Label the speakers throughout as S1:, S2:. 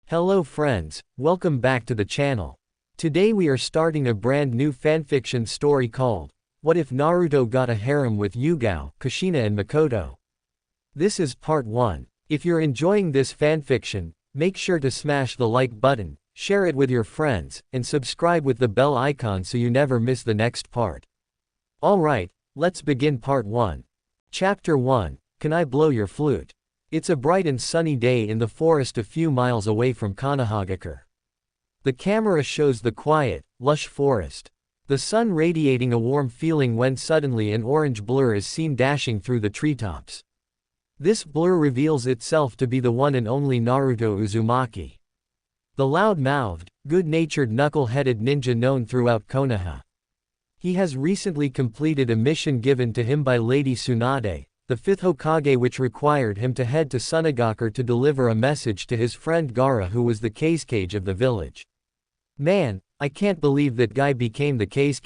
S1: Hello friends, welcome back to the channel. Today we are starting a brand new fanfiction story called, What If Naruto Got a Harem with Yugao, Kushina and Mikoto? This is part 1. If you're enjoying this fanfiction, make sure to smash the like button, share it with your friends, and subscribe with the bell icon so you never miss the next part. Alright, let's begin part 1. Chapter 1, Can I Blow Your Flute? It's a bright and sunny day in the forest a few miles away from Konohagakure. The camera shows the quiet, lush forest. The sun radiating a warm feeling when suddenly an orange blur is seen dashing through the treetops. This blur reveals itself to be the one and only Naruto Uzumaki. The loud-mouthed, good-natured knuckle-headed ninja known throughout Konoha. He has recently completed a mission given to him by Lady Tsunade, the 5th Hokage, which required him to head to Sunagakure to deliver a message to his friend Gaara, who was the case of the village. Man, I can't believe that guy became the case.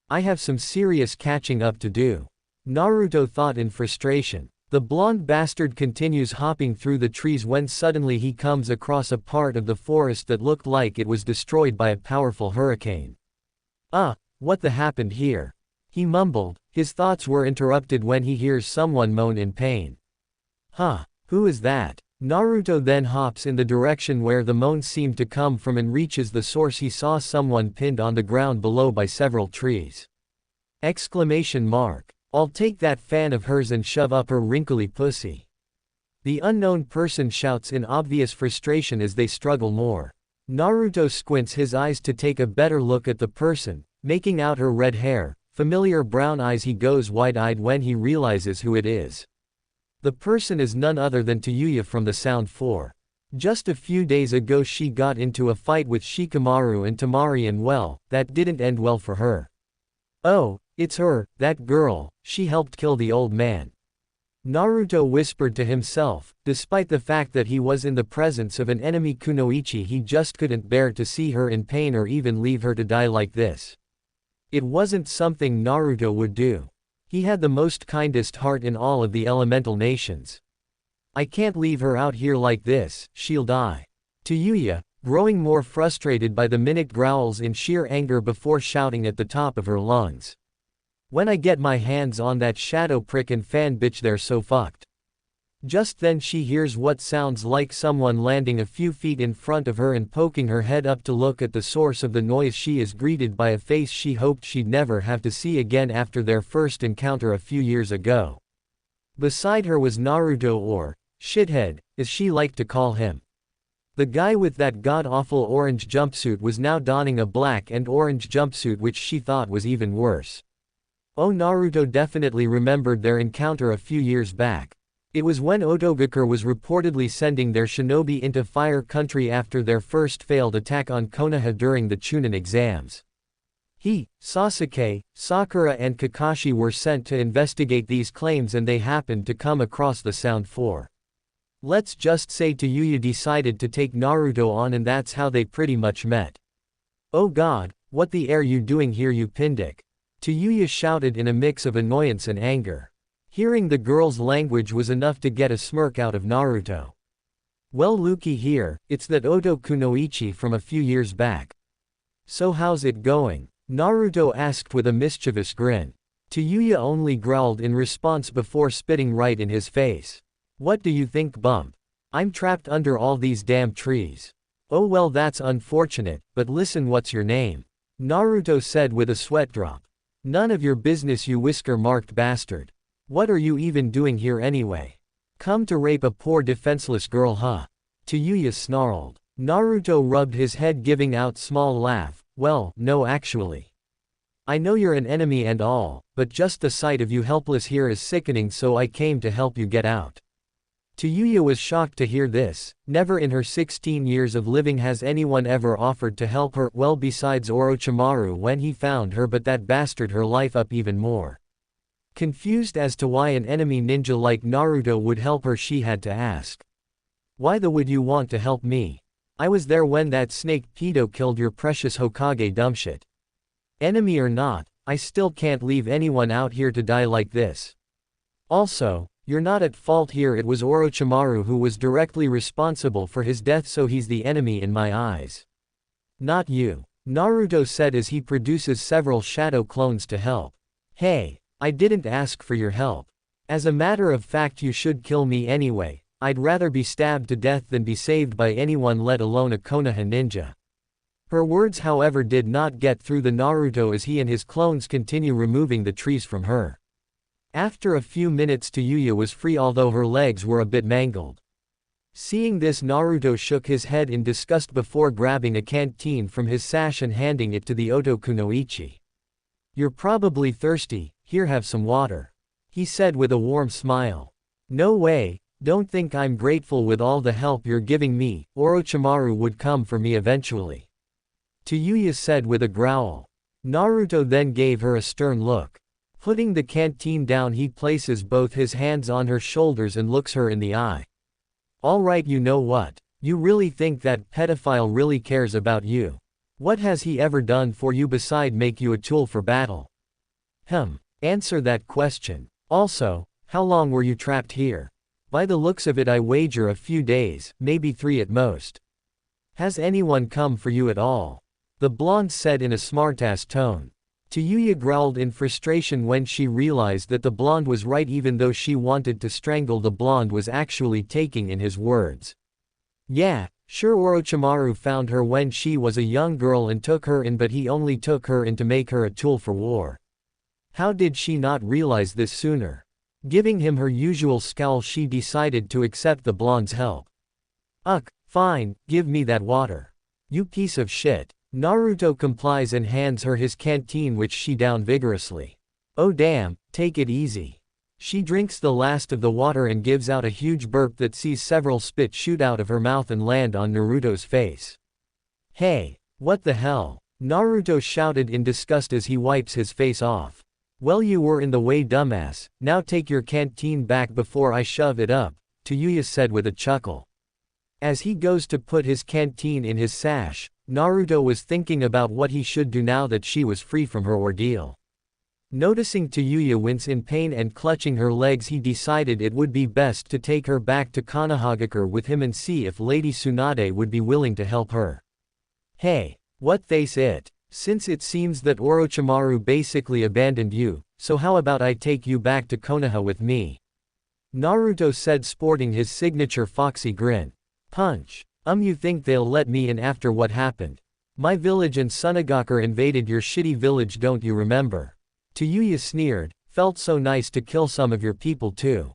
S1: I have some serious catching up to do. Naruto thought in frustration. The blonde bastard continues hopping through the trees when suddenly he comes across a part of the forest that looked like it was destroyed by a powerful hurricane. What the happened here? He mumbled. His thoughts were interrupted when he hears someone moan in pain. Who is that? Naruto then hops in the direction where the moan seemed to come from and reaches the source. He saw someone pinned on the ground below by several trees. Exclamation mark. I'll take that fan of hers and shove up her wrinkly pussy. The unknown person shouts in obvious frustration as they struggle more. Naruto squints his eyes to take a better look at the person, making out her red hair, familiar brown eyes. He goes wide-eyed when he realizes who it is. The person is none other than Yuya from the Sound 4. Just a few days ago she got into a fight with Shikamaru and Temari, and well, that didn't end well for her. Oh, it's her, that girl, she helped kill the old man. Naruto whispered to himself. Despite the fact that he was in the presence of an enemy kunoichi, he just couldn't bear to see her in pain or even leave her to die like this. It wasn't something Naruto would do. He had the most kindest heart in all of the elemental nations. I can't leave her out here like this, she'll die. Yuya, growing more frustrated by the minute, growls in sheer anger before shouting at the top of her lungs. When I get my hands on that shadow prick and fan bitch, they're so fucked. Just then she hears what sounds like someone landing a few feet in front of her and poking her head up to look at the source of the noise. She is greeted by a face she hoped she'd never have to see again after their first encounter a few years ago. Beside her was Naruto, or shithead, as she liked to call him. The guy with that god-awful orange jumpsuit was now donning a black and orange jumpsuit, which she thought was even worse. Oh, Naruto definitely remembered their encounter a few years back. It was when Otogakure was reportedly sending their shinobi into Fire Country after their first failed attack on Konoha during the Chunin exams. He, Sasuke, Sakura and Kakashi were sent to investigate these claims, and they happened to come across the Sound 4. Let's just say Yuya decided to take Naruto on, and that's how they pretty much met. Oh god, what the air you doing here, you pindick? Yuya shouted in a mix of annoyance and anger. Hearing the girl's language was enough to get a smirk out of Naruto. Well, looky here, it's that Oto Kunoichi from a few years back. So how's it going? Naruto asked with a mischievous grin. Yuya only growled in response before spitting right in his face. What do you think, bump? I'm trapped under all these damn trees. Oh well, that's unfortunate, but listen, what's your name? Naruto said with a sweat drop. None of your business, you whisker-marked bastard. What are you even doing here anyway? Come to rape a poor defenseless girl, huh? Yuya snarled. Naruto rubbed his head, giving out small laugh. Well, no actually. I know you're an enemy and all, but just the sight of you helpless here is sickening, so I came to help you get out. Yuya was shocked to hear this. Never in her 16 years of living has anyone ever offered to help her, well besides Orochimaru when he found her, but that bastard her life up even more. Confused as to why an enemy ninja like Naruto would help her, she had to ask. Why the would you want to help me? I was there when that snake pedo killed your precious Hokage, dumbshit. Enemy or not, I still can't leave anyone out here to die like this. Also, You're not at fault here, it was Orochimaru who was directly responsible for his death, so he's the enemy in my eyes. Not you, Naruto said as he produces several shadow clones to help. Hey, I didn't ask for your help. As a matter of fact, you should kill me anyway. I'd rather be stabbed to death than be saved by anyone, let alone a Konoha ninja. Her words, however, did not get through the Naruto as he and his clones continue removing the trees from her. After a few minutes, Yuya was free, although her legs were a bit mangled. Seeing this, Naruto shook his head in disgust before grabbing a canteen from his sash and handing it to the Oto Kunoichi. You're probably thirsty, here, have some water, he said with a warm smile. No way, don't think I'm grateful with all the help you're giving me, Orochimaru would come for me eventually, Yuya said with a growl. Naruto then gave her a stern look. Putting the canteen down, he places both his hands on her shoulders and looks her in the eye. Alright, you know what? You really think that pedophile really cares about you? What has he ever done for you beside make you a tool for battle? Answer that question. Also, how long were you trapped here? By the looks of it, I wager a few days, maybe 3 at most. Has anyone come for you at all? The blonde said in a smartass tone. Yuya growled in frustration when she realized that the blonde was right, even though she wanted to strangle the blonde was actually taking in his words. Yeah, sure, Orochimaru found her when she was a young girl and took her in, but he only took her in to make her a tool for war. How did she not realize this sooner? Giving him her usual scowl, she decided to accept the blonde's help. Fine, give me that water. You piece of shit. Naruto complies and hands her his canteen, which she downed vigorously. Oh damn, take it easy. She drinks the last of the water and gives out a huge burp that sees several spit shoot out of her mouth and land on Naruto's face. Hey, what the hell? Naruto shouted in disgust as he wipes his face off. Well, you were in the way, dumbass. Now take your canteen back before I shove it up, Yuya said with a chuckle. As he goes to put his canteen in his sash, Naruto was thinking about what he should do now that she was free from her ordeal. Noticing Yuya wince in pain and clutching her legs, he decided it would be best to take her back to Konohagakure with him and see if Lady Tsunade would be willing to help her. Hey, what tha's it? Since it seems that Orochimaru basically abandoned you, so how about I take you back to Konoha with me? Naruto said, sporting his signature foxy grin. Punch. You think they'll let me in after what happened? My village and Sunagakure invaded your shitty village, don't you remember? Yuya sneered. Felt so nice to kill some of your people too.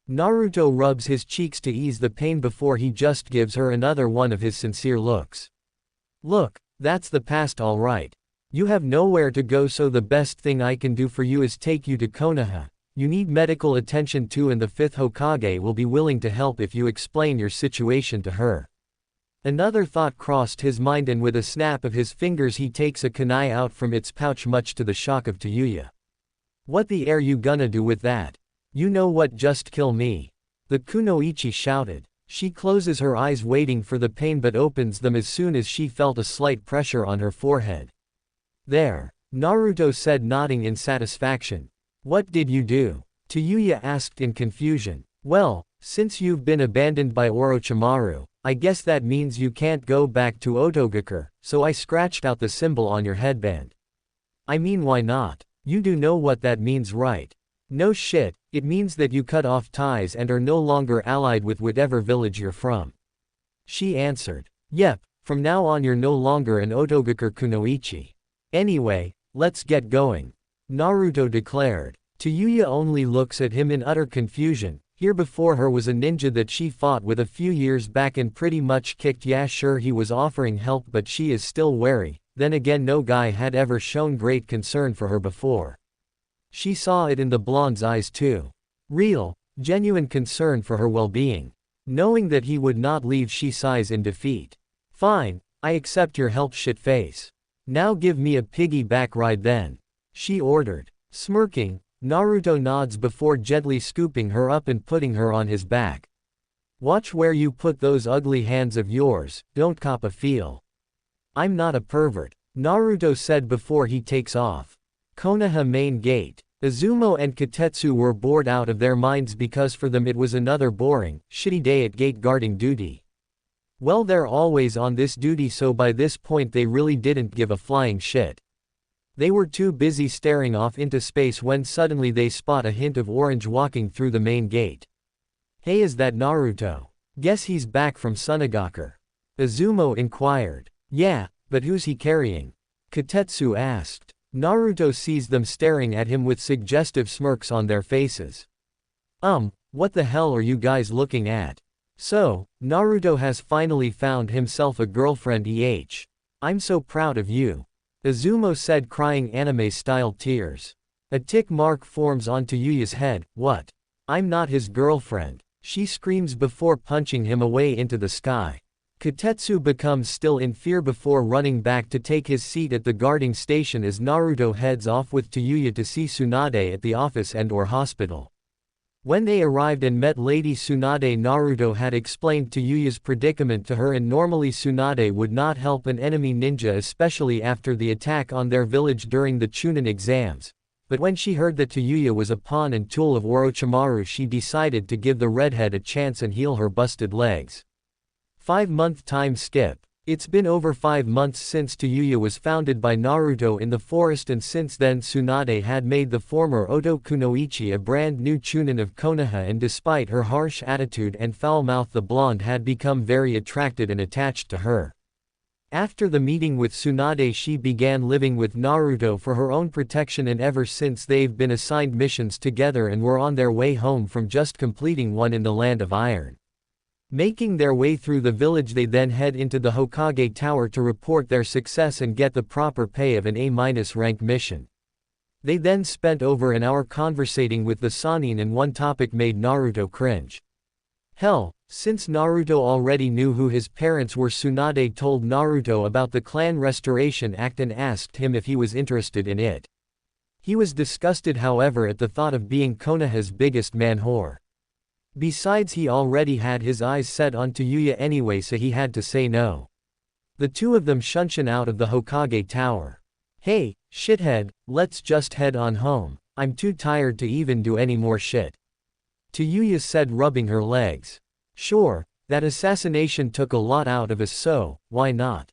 S1: Naruto rubs his cheeks to ease the pain before he just gives her another one of his sincere looks. Look, that's the past, alright. You have nowhere to go, so the best thing I can do for you is take you to Konoha. You need medical attention too, and the 5th Hokage will be willing to help if you explain your situation to her. Another thought crossed his mind, and with a snap of his fingers he takes a kunai out from its pouch, much to the shock of Yuya. What the air you gonna do with that? You know what, just kill me. The kunoichi shouted. She closes her eyes waiting for the pain, but opens them as soon as she felt a slight pressure on her forehead. There, Naruto said, nodding in satisfaction. What did you do? Yuya asked in confusion. Well, since you've been abandoned by Orochimaru, I guess that means you can't go back to Otogakure, so I scratched out the symbol on your headband. I mean, why not? You do know what that means, right? No shit, it means that you cut off ties and are no longer allied with whatever village you're from. She answered. Yep, from now on you're no longer an Otogakure kunoichi. Anyway, let's get going, Naruto declared. Yuya only looks at him in utter confusion. Here before her was a ninja that she fought with a few years back and pretty much kicked. Yeah, sure, he was offering help, but she is still wary. Then again, no guy had ever shown great concern for her before. She saw it in the blonde's eyes too. Real, genuine concern for her well-being. Knowing that he would not leave, she sighs in defeat. Fine, I accept your help, shitface. Now give me a piggyback ride then, she ordered. Smirking, Naruto nods before gently scooping her up and putting her on his back. Watch where you put those ugly hands of yours, don't cop a feel. I'm not a pervert, Naruto said before he takes off. Konoha main gate. Izumo and Kotetsu were bored out of their minds because for them it was another boring, shitty day at gate guarding duty. Well, they're always on this duty, so by this point they really didn't give a flying shit. They were too busy staring off into space when suddenly they spot a hint of orange walking through the main gate. Hey, is that Naruto? Guess he's back from Sunagaku. Izumo inquired. Yeah, but who's he carrying? Kotetsu asked. Naruto sees them staring at him with suggestive smirks on their faces. What the hell are you guys looking at? So, Naruto has finally found himself a girlfriend. I'm so proud of you. Izumo said, crying anime-style tears. A tick mark forms onto Yuya's head. What? I'm not his girlfriend, she screams before punching him away into the sky. Kotetsu becomes still in fear before running back to take his seat at the guarding station as Naruto heads off with Yuya to see Tsunade at the office and/or hospital. When they arrived and met Lady Tsunade, Naruto had explained to Yuya's predicament to her, and normally Tsunade would not help an enemy ninja, especially after the attack on their village during the Chunin exams. But when she heard that Yuya was a pawn and tool of Orochimaru, she decided to give the redhead a chance and heal her busted legs. 5-month time skip. It's been over 5 months since Yuya was founded by Naruto in the forest, and since then Tsunade had made the former Oto Kunoichi a brand new Chunin of Konoha, and despite her harsh attitude and foul mouth, the blonde had become very attracted and attached to her. After the meeting with Tsunade, she began living with Naruto for her own protection, and ever since they've been assigned missions together and were on their way home from just completing one in the Land of Iron. Making their way through the village, they then head into the Hokage Tower to report their success and get the proper pay of an A- rank mission. They then spent over an hour conversating with the Sannin, and one topic made Naruto cringe. Hell, since Naruto already knew who his parents were, Tsunade told Naruto about the Clan Restoration Act and asked him if he was interested in it. He was disgusted, however, at the thought of being Konoha's biggest man whore. Besides, he already had his eyes set on Yuya anyway, so he had to say no. The two of them shunshin out of the Hokage Tower. Hey, shithead, let's just head on home. I'm too tired to even do any more shit. Yuya said, rubbing her legs. Sure, that assassination took a lot out of us, so why not?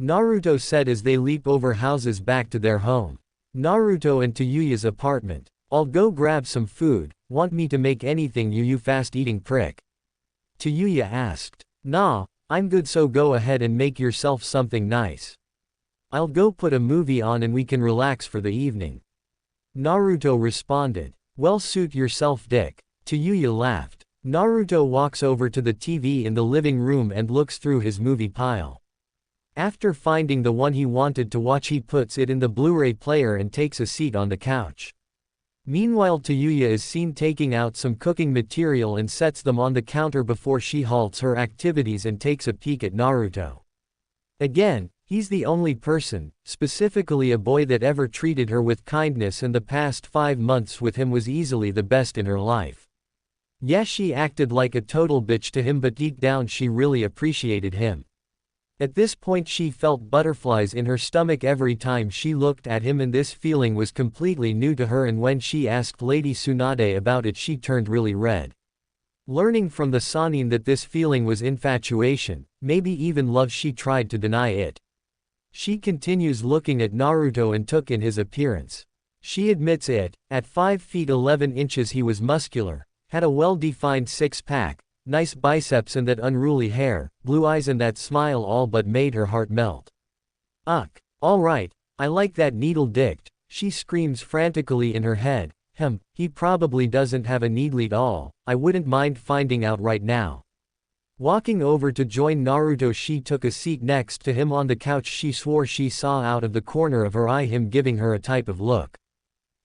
S1: Naruto said as they leap over houses back to their home. Naruto and Yuya's apartment. I'll go grab some food. Want me to make anything, you fast-eating prick? Yuya asked. Nah, I'm good, so go ahead and make yourself something nice. I'll go put a movie on and we can relax for the evening. Naruto responded. Well, suit yourself, dick. Yuya laughed. Naruto walks over to the TV in the living room and looks through his movie pile. After finding the one he wanted to watch, he puts it in the Blu-ray player and takes a seat on the couch. Meanwhile, Yuya is seen taking out some cooking material and sets them on the counter before she halts her activities and takes a peek at Naruto. Again, he's the only person, specifically a boy, that ever treated her with kindness, and the past 5 months with him was easily the best in her life. Yes, she acted like a total bitch to him, but deep down she really appreciated him. At this point she felt butterflies in her stomach every time she looked at him, and this feeling was completely new to her, and when she asked Lady Tsunade about it she turned really red. Learning from the Sannin that this feeling was infatuation, maybe even love, she tried to deny it. She continues looking at Naruto and took in his appearance. She admits it, at 5 feet 11 inches he was muscular, had a well-defined six-pack, nice biceps and that unruly hair, blue eyes and that smile all but made her heart melt. Ugh, alright, I like that needle-dicked, she screams frantically in her head. He probably doesn't have a needle at all, I wouldn't mind finding out right now. Walking over to join Naruto, she took a seat next to him on the couch. She swore she saw out of the corner of her eye him giving her a type of look.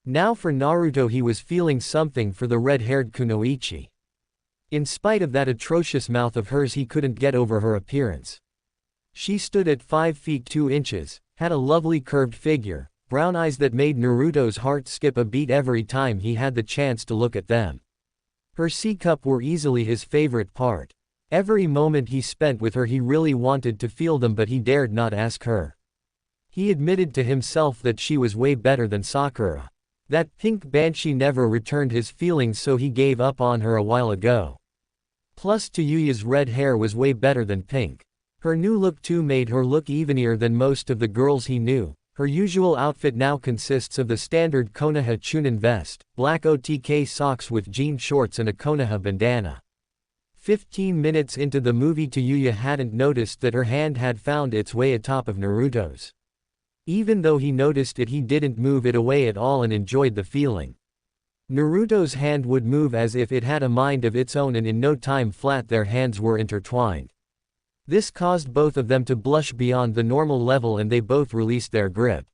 S1: Now for Naruto, he was feeling something for the red-haired Kunoichi. In spite of that atrocious mouth of hers, he couldn't get over her appearance. She stood at 5 feet 2 inches, had a lovely curved figure, brown eyes that made Naruto's heart skip a beat every time he had the chance to look at them. Her C-cup were easily his favorite part. Every moment he spent with her he really wanted to feel them, but he dared not ask her. He admitted to himself that she was way better than Sakura. That pink banshee never returned his feelings, so he gave up on her a while ago. Plus Tayuya's red hair was way better than pink. Her new look too made her look evenier than most of the girls he knew. Her usual outfit now consists of the standard Konoha Chunin vest, black OTK socks with jean shorts and a Konoha bandana. 15 minutes into the movie, Tayuya hadn't noticed that her hand had found its way atop of Naruto's. Even though he noticed it, he didn't move it away at all and enjoyed the feeling. Naruto's hand would move as if it had a mind of its own, and in no time flat their hands were intertwined. This caused both of them to blush beyond the normal level, and they both released their grip.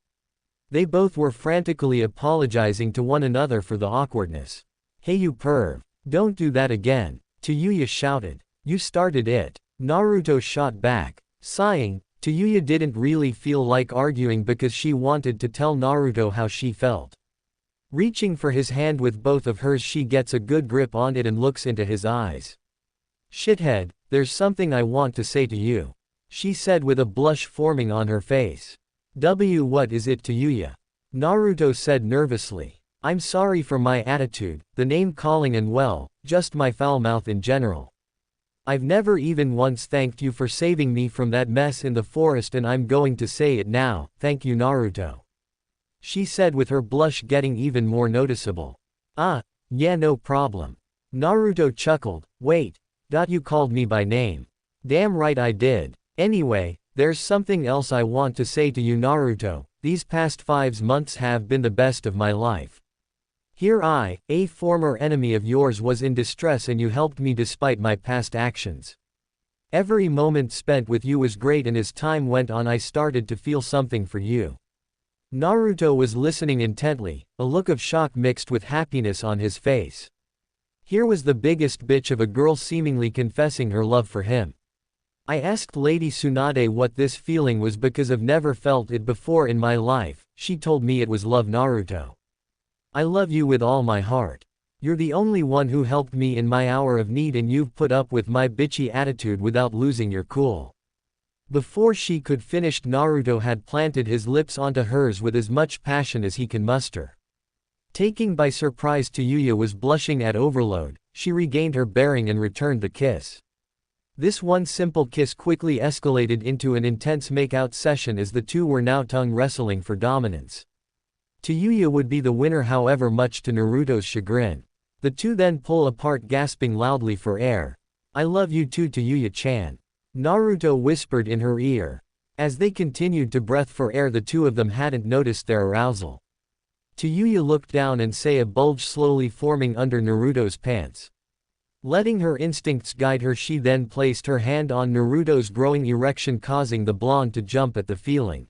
S1: They both were frantically apologizing to one another for the awkwardness. "Hey you perv. Don't do that again," Tayuya shouted. "You started it." Naruto shot back. Sighing, Tayuya didn't really feel like arguing because she wanted to tell Naruto how she felt. Reaching for his hand with both of hers, she gets a good grip on it and looks into his eyes. "Shithead, there's something I want to say to you," she said with a blush forming on her face. What is it, Tayuya?" Naruto said nervously. "I'm sorry for my attitude, the name calling, and well, just my foul mouth in general. I've never even once thanked you for saving me from that mess in the forest, and I'm going to say it now, thank you Naruto," she said with her blush getting even more noticeable. Yeah, no problem." Naruto chuckled. "Wait. You called me by name." "Damn right I did. Anyway, there's something else I want to say to you Naruto. These past 5 months have been the best of my life. Here I, a former enemy of yours, was in distress and you helped me despite my past actions. Every moment spent with you was great, and as time went on I started to feel something for you." Naruto was listening intently, a look of shock mixed with happiness on his face. Here was the biggest bitch of a girl seemingly confessing her love for him. "I asked Lady Tsunade what this feeling was because I've never felt it before in my life. She told me it was love Naruto. I love you with all my heart. You're the only one who helped me in my hour of need, and you've put up with my bitchy attitude without losing your cool." Before she could finish, Naruto had planted his lips onto hers with as much passion as he can muster. Taking by surprise, Tayuya was blushing at overload. She regained her bearing and returned the kiss. This one simple kiss quickly escalated into an intense make-out session as the two were now tongue wrestling for dominance. Tayuya would be the winner, however, much to Naruto's chagrin. The two then pull apart, gasping loudly for air. "I love you too Tayuya-chan," Naruto whispered in her ear. As they continued to breath for air, the two of them hadn't noticed their arousal. Tayuya looked down and saw a bulge slowly forming under Naruto's pants. Letting her instincts guide her, she then placed her hand on Naruto's growing erection, causing the blonde to jump at the feeling.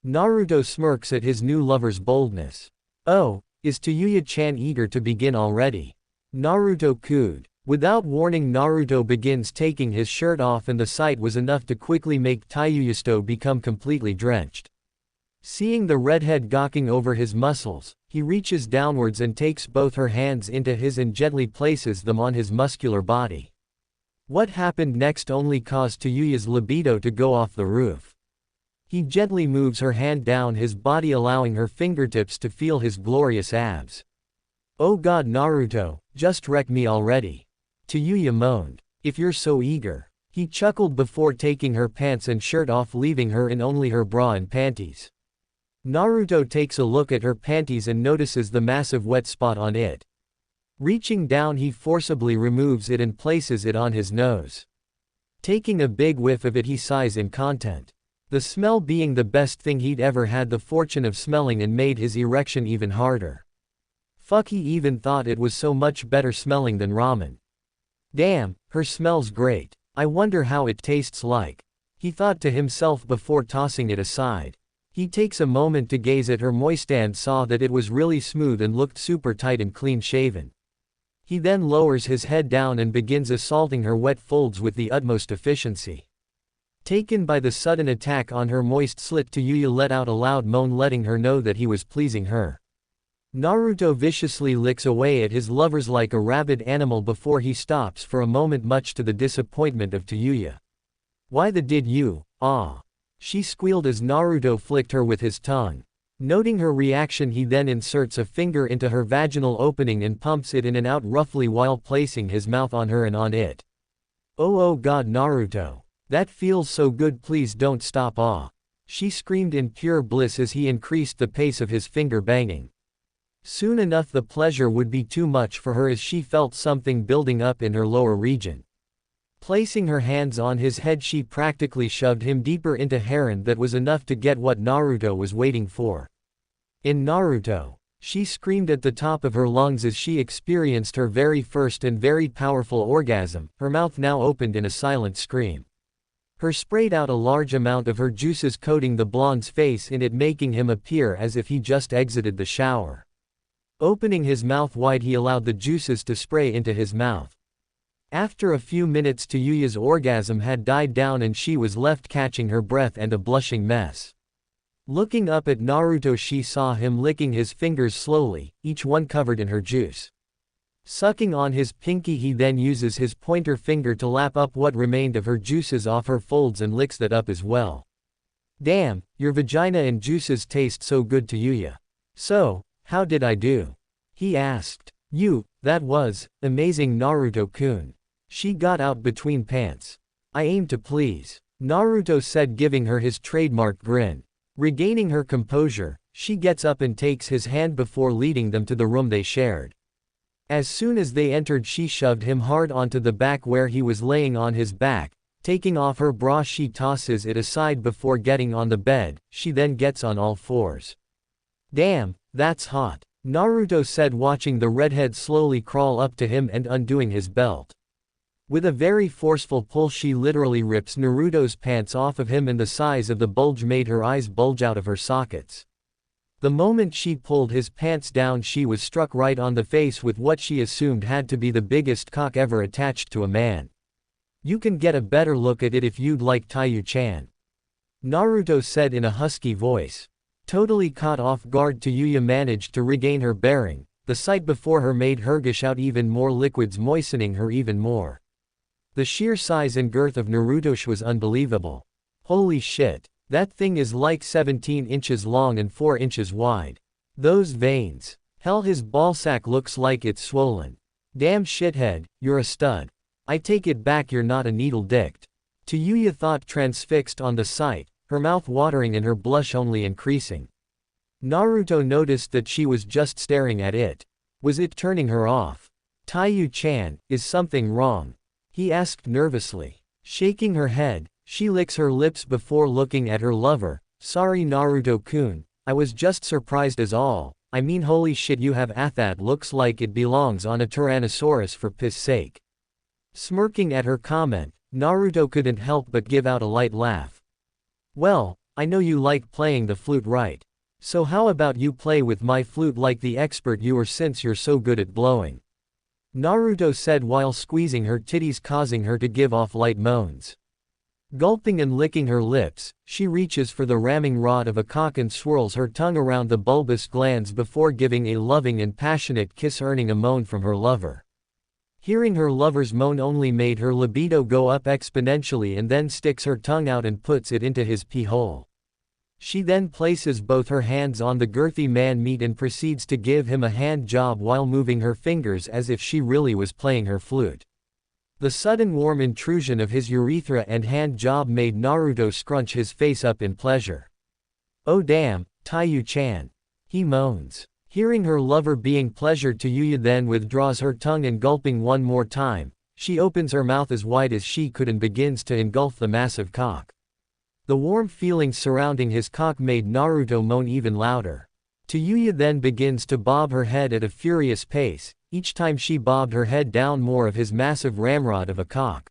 S1: Naruto smirks at his new lover's boldness. "Oh, is Tayuya-chan eager to begin already?" Naruto cooed. Without warning, Naruto begins taking his shirt off, and the sight was enough to quickly make Tayuya become completely drenched. Seeing the redhead gawking over his muscles, he reaches downwards and takes both her hands into his and gently places them on his muscular body. What happened next only caused Tayuya's libido to go off the roof. He gently moves her hand down his body, allowing her fingertips to feel his glorious abs. "Oh god Naruto, just wreck me already," Tayuya moaned. "If you're so eager." He chuckled before taking her pants and shirt off, leaving her in only her bra and panties. Naruto takes a look at her panties and notices the massive wet spot on it. Reaching down, he forcibly removes it and places it on his nose. Taking a big whiff of it, he sighs in content. The smell being the best thing he'd ever had the fortune of smelling, and made his erection even harder. Fuck, he even thought it was so much better smelling than ramen. "Damn, her smells great. I wonder how it tastes like," he thought to himself before tossing it aside. He takes a moment to gaze at her moist and saw that it was really smooth and looked super tight and clean shaven. He then lowers his head down and begins assaulting her wet folds with the utmost efficiency. Taken by the sudden attack on her moist slit, Tayuya let out a loud moan, letting her know that he was pleasing her. Naruto viciously licks away at his lovers like a rabid animal before he stops for a moment, much to the disappointment of Tayuya. "Why the did you, ah?" she squealed as Naruto flicked her with his tongue. Noting her reaction, he then inserts a finger into her vaginal opening and pumps it in and out roughly while placing his mouth on her and on it. Oh god Naruto. That feels so good, please don't stop, ah. She screamed in pure bliss as he increased the pace of his finger banging. Soon enough the pleasure would be too much for her as she felt something building up in her lower region. Placing her hands on his head, she practically shoved him deeper into Harem. That was enough to get what Naruto was waiting for. In Naruto, she screamed at the top of her lungs as she experienced her very first and very powerful orgasm, her mouth now opened in a silent scream. Her sprayed out a large amount of her juices, coating the blonde's face in it, making him appear as if he just exited the shower. Opening his mouth wide, he allowed the juices to spray into his mouth. After a few minutes, Yuya's orgasm had died down and she was left catching her breath and a blushing mess. Looking up at Naruto, she saw him licking his fingers slowly, each one covered in her juice. Sucking on his pinky, he then uses his pointer finger to lap up what remained of her juices off her folds and licks that up as well. Damn, your vagina and juices taste so good, Yuya. So, how did I do? He asked. That was amazing, Naruto-kun. She got out between pants. I aim to please, Naruto said, giving her his trademark grin. Regaining her composure, she gets up and takes his hand before leading them to the room they shared. As soon as they entered, she shoved him hard onto the back where he was laying on his back. Taking off her bra, she tosses it aside before getting on the bed. She then gets on all fours. Damn, that's hot, Naruto said, watching the redhead slowly crawl up to him and undoing his belt. With a very forceful pull, she literally rips Naruto's pants off of him, and the size of the bulge made her eyes bulge out of her sockets. The moment she pulled his pants down, she was struck right on the face with what she assumed had to be the biggest cock ever attached to a man. You can get a better look at it if you'd like, Taiyu-chan, Naruto said in a husky voice. Totally caught off guard, Yuya managed to regain her bearing. The sight before her made her gush out even more liquids, moistening her even more. The sheer size and girth of Naruto was unbelievable. Holy shit. That thing is like 17 inches long and 4 inches wide. Those veins. Hell, his ballsack looks like it's swollen. Damn shithead, you're a stud. I take it back, you're not a needle-dicked. Yuya thought, transfixed on the sight, her mouth watering and her blush only increasing. Naruto noticed that she was just staring at it. Was it turning her off? Taiyu-chan, is something wrong? He asked nervously. Shaking her head, she licks her lips before looking at her lover. Sorry, Naruto-kun, I was just surprised as all. I mean, holy shit, you have that looks like it belongs on a Tyrannosaurus, for piss sake. Smirking at her comment, Naruto couldn't help but give out a light laugh. Well, I know you like playing the flute, right? So how about you play with my flute like the expert you are, since you're so good at blowing? Naruto said while squeezing her titties, causing her to give off light moans. Gulping and licking her lips, she reaches for the ramming rod of a cock and swirls her tongue around the bulbous glands before giving a loving and passionate kiss, earning a moan from her lover. Hearing her lover's moan only made her libido go up exponentially, and then sticks her tongue out and puts it into his pee hole. She then places both her hands on the girthy man meat and proceeds to give him a hand job while moving her fingers as if she really was playing her flute. The sudden warm intrusion of his urethra and hand job made Naruto scrunch his face up in pleasure. Oh damn, Taiyu-chan, he moans. Hearing her lover being pleasured, Yuya then withdraws her tongue and, gulping one more time, she opens her mouth as wide as she could and begins to engulf the massive cock. The warm feelings surrounding his cock made Naruto moan even louder. Yuya then begins to bob her head at a furious pace. Each time she bobbed her head down, more of his massive ramrod of a cock.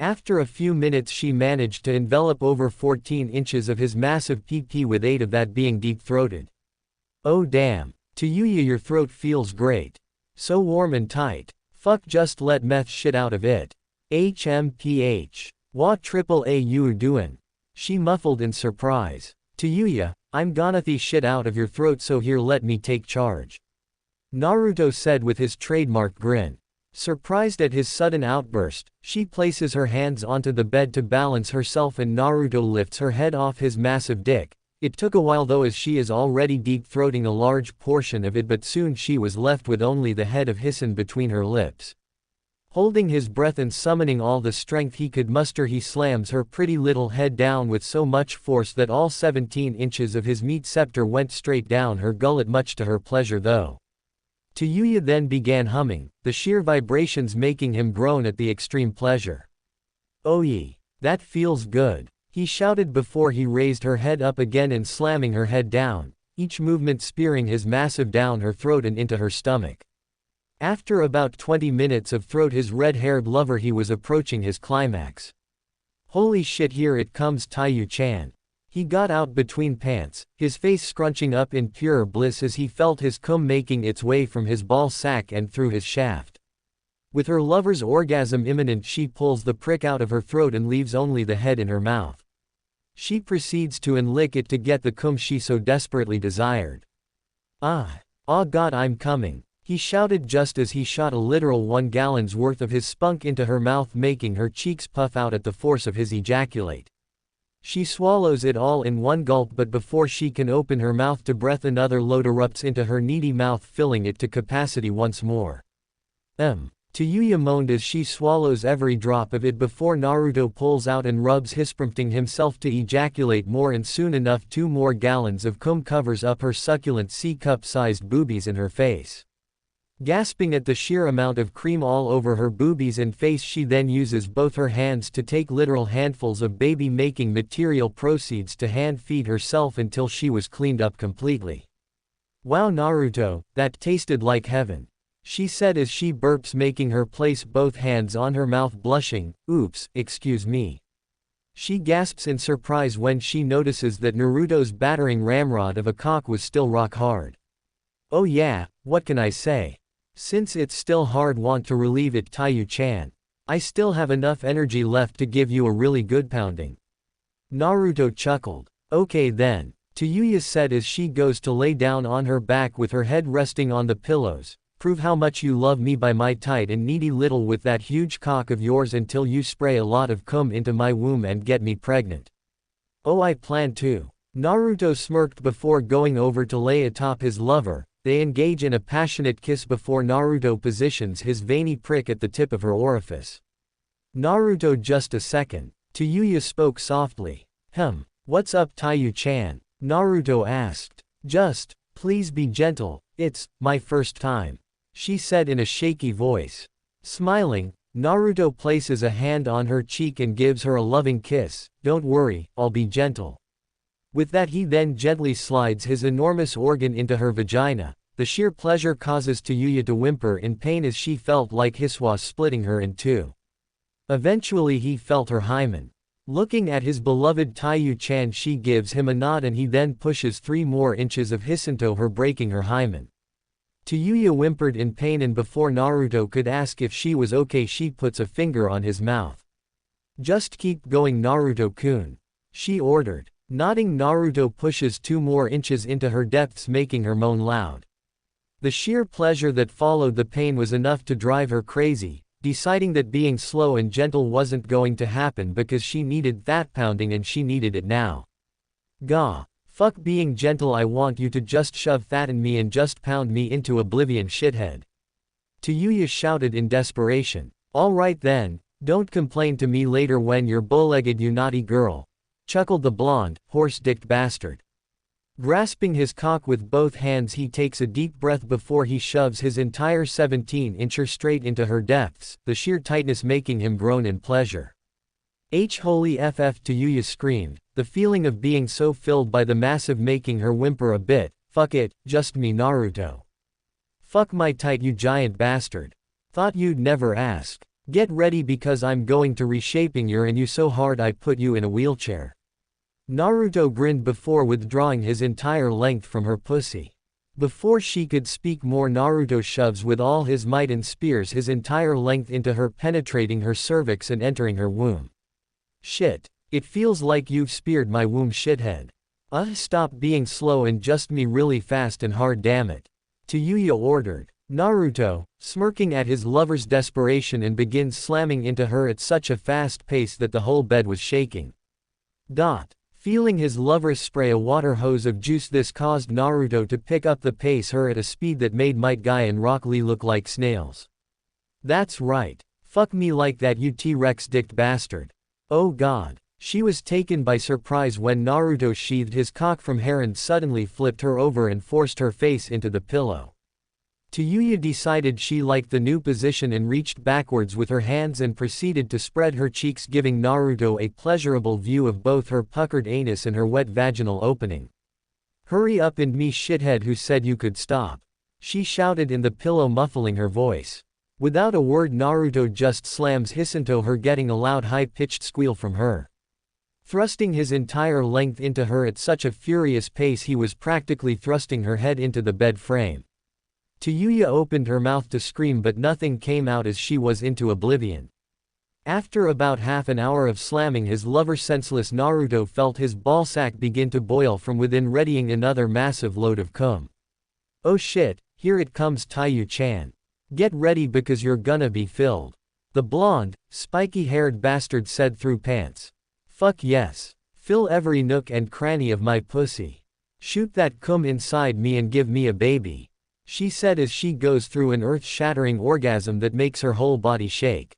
S1: After a few minutes, she managed to envelop over 14 inches of his massive PP, with 8 of that being deep-throated. Oh damn, Yuya, your throat feels great. So warm and tight. Fuck, just let meth shit out of it. HMPH. What triple A you doin'? She muffled in surprise. Yuya, I'm gonna the shit out of your throat, so here, let me take charge, Naruto said with his trademark grin. Surprised at his sudden outburst, she places her hands onto the bed to balance herself, and Naruto lifts her head off his massive dick. It took a while though, as she is already deep-throating a large portion of it, but soon she was left with only the head of Hisan between her lips. Holding his breath and summoning all the strength he could muster, he slams her pretty little head down with so much force that all 17 inches of his meat scepter went straight down her gullet, much to her pleasure though. Yuya then began humming, the sheer vibrations making him groan at the extreme pleasure. "Oh ye, that feels good," he shouted before he raised her head up again and slamming her head down, each movement spearing his massive down her throat and into her stomach. After about 20 minutes of throat his red-haired lover, he was approaching his climax. "Holy shit, here it comes, Taiyu-chan." He got out between pants, his face scrunching up in pure bliss as he felt his cum making its way from his ball sack and through his shaft. With her lover's orgasm imminent, she pulls the prick out of her throat and leaves only the head in her mouth. She proceeds to lick it to get the cum she so desperately desired. "Ah God, I'm coming," he shouted just as he shot a literal 1 gallon's worth of his spunk into her mouth, making her cheeks puff out at the force of his ejaculate. She swallows it all in one gulp, but before she can open her mouth to breath, another load erupts into her needy mouth, filling it to capacity once more. Yuya moaned as she swallows every drop of it before Naruto pulls out and rubs his, prompting himself to ejaculate more, and soon enough 2 more gallons of cum covers up her succulent C-cup-sized boobies and her face. Gasping at the sheer amount of cream all over her boobies and face, she then uses both her hands to take literal handfuls of baby-making material, proceeds to hand-feed herself until she was cleaned up completely. "Wow Naruto, that tasted like heaven," she said as she burps, making her place both hands on her mouth, blushing. "Oops, excuse me." She gasps in surprise when she notices that Naruto's battering ramrod of a cock was still rock hard. "Oh yeah, what can I say? Since it's still hard, want to relieve it, Taiyu-chan. I still have enough energy left to give you a really good pounding." Naruto chuckled. "Okay then," Yuya said as she goes to lay down on her back with her head resting on the pillows. "Prove how much you love me by my tight and needy little with that huge cock of yours until you spray a lot of cum into my womb and get me pregnant." "Oh, I plan to." Naruto smirked before going over to lay atop his lover. They engage in a passionate kiss before Naruto positions his veiny prick at the tip of her orifice. "Naruto, just a second." Yuya spoke softly. What's up, Taiyu-chan?" Naruto asked. "Just, please be gentle, it's my first time," she said in a shaky voice. Smiling, Naruto places a hand on her cheek and gives her a loving kiss. "Don't worry, I'll be gentle." With that, he then gently slides his enormous organ into her vagina. The sheer pleasure causes Yuya to whimper in pain as she felt like his was splitting her in two. Eventually he felt her hymen. Looking at his beloved Taiyu-chan, she gives him a nod and he then pushes 3 more inches of his into her, breaking her hymen. Yuya whimpered in pain, and before Naruto could ask if she was okay, she puts a finger on his mouth. "Just keep going, Naruto-kun," she ordered. Nodding, Naruto pushes 2 more inches into her depths, making her moan loud. The sheer pleasure that followed the pain was enough to drive her crazy, deciding that being slow and gentle wasn't going to happen because she needed that pounding and she needed it now. "Gah, fuck being gentle, I want you to just shove that in me and just pound me into oblivion, shithead," Yuya shouted in desperation. "Alright then, don't complain to me later when you're bow-legged, you naughty girl," chuckled the blonde, horse-dicked bastard. Grasping his cock with both hands, he takes a deep breath before he shoves his entire 17-incher straight into her depths, the sheer tightness making him groan in pleasure. Holy ff, Yuya screamed, the feeling of being so filled by the massive making her whimper a bit. "Fuck it, just me, Naruto. Fuck my tight, you giant bastard. Thought you'd never ask. Get ready because I'm going to reshaping your and you so hard I put you in a wheelchair." Naruto grinned before withdrawing his entire length from her pussy. Before she could speak more, Naruto shoves with all his might and spears his entire length into her, penetrating her cervix and entering her womb. "Shit. It feels like you've speared my womb, shithead. Stop being slow and just me really fast and hard, damn it," Yuya ordered. Naruto, smirking at his lover's desperation, and begins slamming into her at such a fast pace that the whole bed was shaking. Feeling his lover spray a water hose of juice, this caused Naruto to pick up the pace her at a speed that made Might Guy and Rock Lee look like snails. That's right. Fuck me like that, you T-Rex dicked bastard. Oh god. She was taken by surprise when Naruto sheathed his cock from hair and suddenly flipped her over and forced her face into the pillow. Tayuya decided she liked the new position and reached backwards with her hands and proceeded to spread her cheeks, giving Naruto a pleasurable view of both her puckered anus and her wet vaginal opening. Hurry up and me shithead, who said you could stop? She shouted in the pillow, muffling her voice. Without a word, Naruto just slams his into her, getting a loud high-pitched squeal from her. Thrusting his entire length into her at such a furious pace he was practically thrusting her head into the bed frame. Tayuya opened her mouth to scream, but nothing came out as she was into oblivion. After about half an hour of slamming his lover senseless, Naruto felt his ballsack begin to boil from within, readying another massive load of cum. Oh shit, here it comes, Taiyu-chan. Get ready because you're gonna be filled. The blonde, spiky-haired bastard said through pants. Fuck yes. Fill every nook and cranny of my pussy. Shoot that cum inside me and give me a baby, she said as she goes through an earth-shattering orgasm that makes her whole body shake.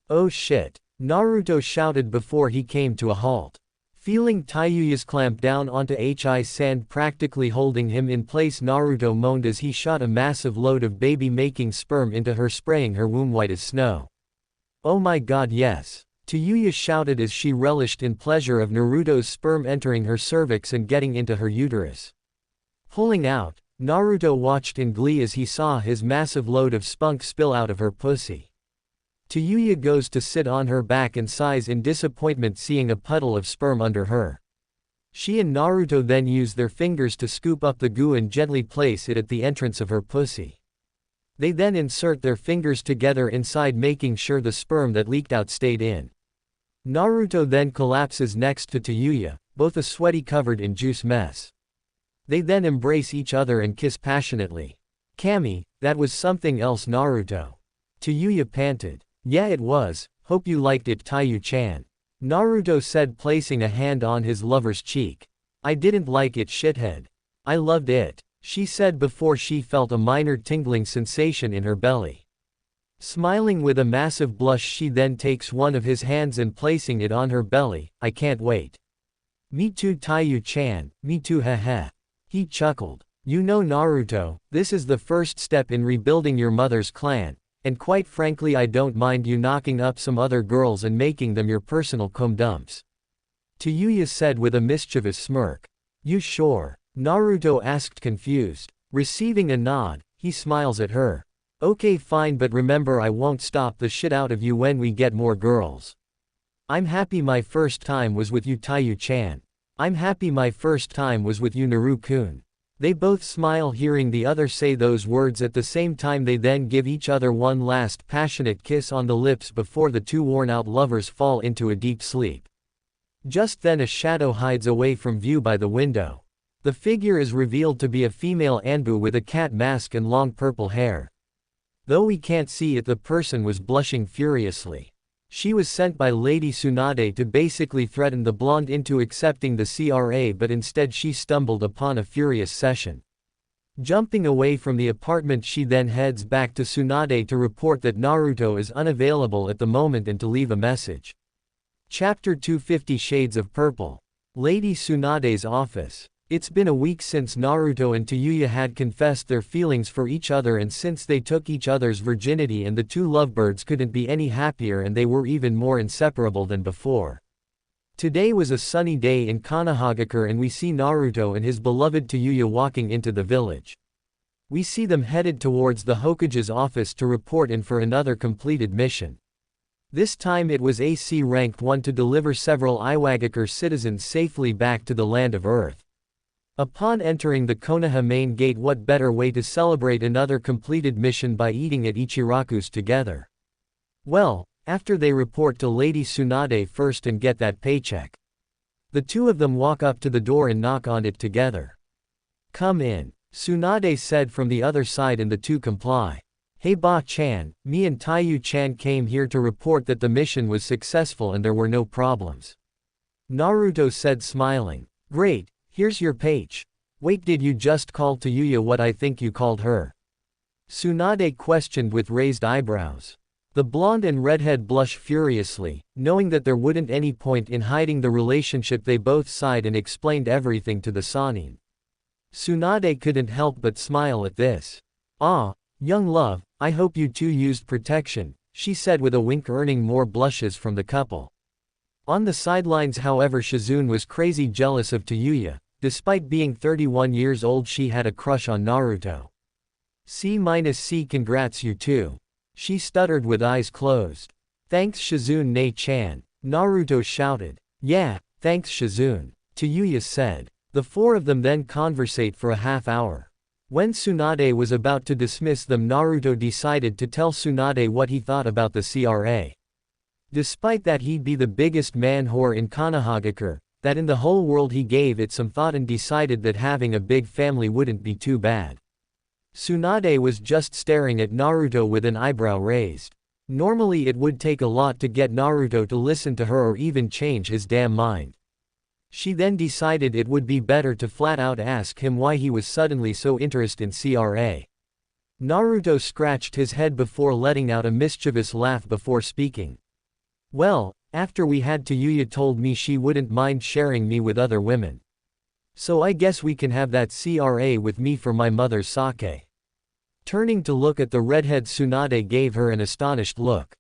S1: Oh shit, Naruto shouted before he came to a halt. Feeling Tayuya's clamp down onto his sand, practically holding him in place, Naruto moaned as he shot a massive load of baby-making sperm into her, spraying her womb white as snow. Oh my god, yes, Tayuya shouted as she relished in pleasure of Naruto's sperm entering her cervix and getting into her uterus. Pulling out, Naruto watched in glee as he saw his massive load of spunk spill out of her pussy. Tayuya goes to sit on her back and sighs in disappointment, seeing a puddle of sperm under her. She and Naruto then use their fingers to scoop up the goo and gently place it at the entrance of her pussy. They then insert their fingers together inside, making sure the sperm that leaked out stayed in. Naruto then collapses next to Tayuya, both a sweaty, covered in juice mess. They then embrace each other and kiss passionately. Kami, that was something else, Naruto. Tayuya panted. Yeah, it was. Hope you liked it, Taiyu-chan. Naruto said, placing a hand on his lover's cheek. I didn't like it, shithead. I loved it, she said before she felt a minor tingling sensation in her belly. Smiling with a massive blush, she then takes one of his hands and placing it on her belly. I can't wait. Me too, Taiyu-chan, me too, heh. He chuckled. You know, Naruto, this is the first step in rebuilding your mother's clan, and quite frankly I don't mind you knocking up some other girls and making them your personal cum dumps. Tayuya said with a mischievous smirk. You sure? Naruto asked, confused. Receiving a nod, he smiles at her. Okay fine, but remember I won't stop the shit out of you when we get more girls. I'm happy my first time was with you, Taiyu-chan. I'm happy my first time was with you, Naru-kun. They both smile hearing the other say those words at the same time. They then give each other one last passionate kiss on the lips before the two worn-out lovers fall into a deep sleep. Just then a shadow hides away from view by the window. The figure is revealed to be a female Anbu with a cat mask and long purple hair. Though we can't see it, the person was blushing furiously. She was sent by Lady Tsunade to basically threaten the blonde into accepting the CRA, but instead she stumbled upon a furious session. Jumping away from the apartment, she then heads back to Tsunade to report that Naruto is unavailable at the moment and to leave a message. Chapter 250 Shades of Purple. Lady Tsunade's office. It's been a week since Naruto and Tayuya had confessed their feelings for each other, and since they took each other's virginity, and the two lovebirds couldn't be any happier and they were even more inseparable than before. Today was a sunny day in Konohagakure and we see Naruto and his beloved Tayuya walking into the village. We see them headed towards the Hokage's office to report in for another completed mission. This time it was AC ranked 1 to deliver several Iwagakure citizens safely back to the land of Earth. Upon entering the Konoha main gate, what better way to celebrate another completed mission by eating at Ichiraku's together? Well, after they report to Lady Tsunade first and get that paycheck. The two of them walk up to the door and knock on it together. Come in, Tsunade said from the other side, and the two comply. Hey Ba-chan, me and Taiyu-chan came here to report that the mission was successful and there were no problems. Naruto said smiling. Great, here's your page. Wait, did you just call to Yuya what I think you called her? Tsunade questioned with raised eyebrows. The blonde and redhead blushed furiously, knowing that there wouldn't any point in hiding the relationship. They both sighed and explained everything to the Sannin. Tsunade couldn't help but smile at this. Ah, young love, I hope you two used protection, she said with a wink, earning more blushes from the couple. On the sidelines, however, Shizune was crazy jealous of Tayuya. Despite being 31 years old, she had a crush on Naruto. C-C, congrats you two. She stuttered with eyes closed. Thanks Shizune Ne-chan, Naruto shouted. Yeah, thanks Shizune, Tayuya said. The four of them then conversate for a half hour. When Tsunade was about to dismiss them, Naruto decided to tell Tsunade what he thought about the CRA. Despite that he'd be the biggest man whore in Konohagakure, that in the whole world, he gave it some thought and decided that having a big family wouldn't be too bad. Tsunade was just staring at Naruto with an eyebrow raised. Normally it would take a lot to get Naruto to listen to her or even change his damn mind. She then decided it would be better to flat out ask him why he was suddenly so interested in CRA. Naruto scratched his head before letting out a mischievous laugh before speaking. Well, after we had Tayuya told me she wouldn't mind sharing me with other women. So I guess we can have that CRA with me for my mother's sake. Turning to look at the redhead, Tsunade gave her an astonished look.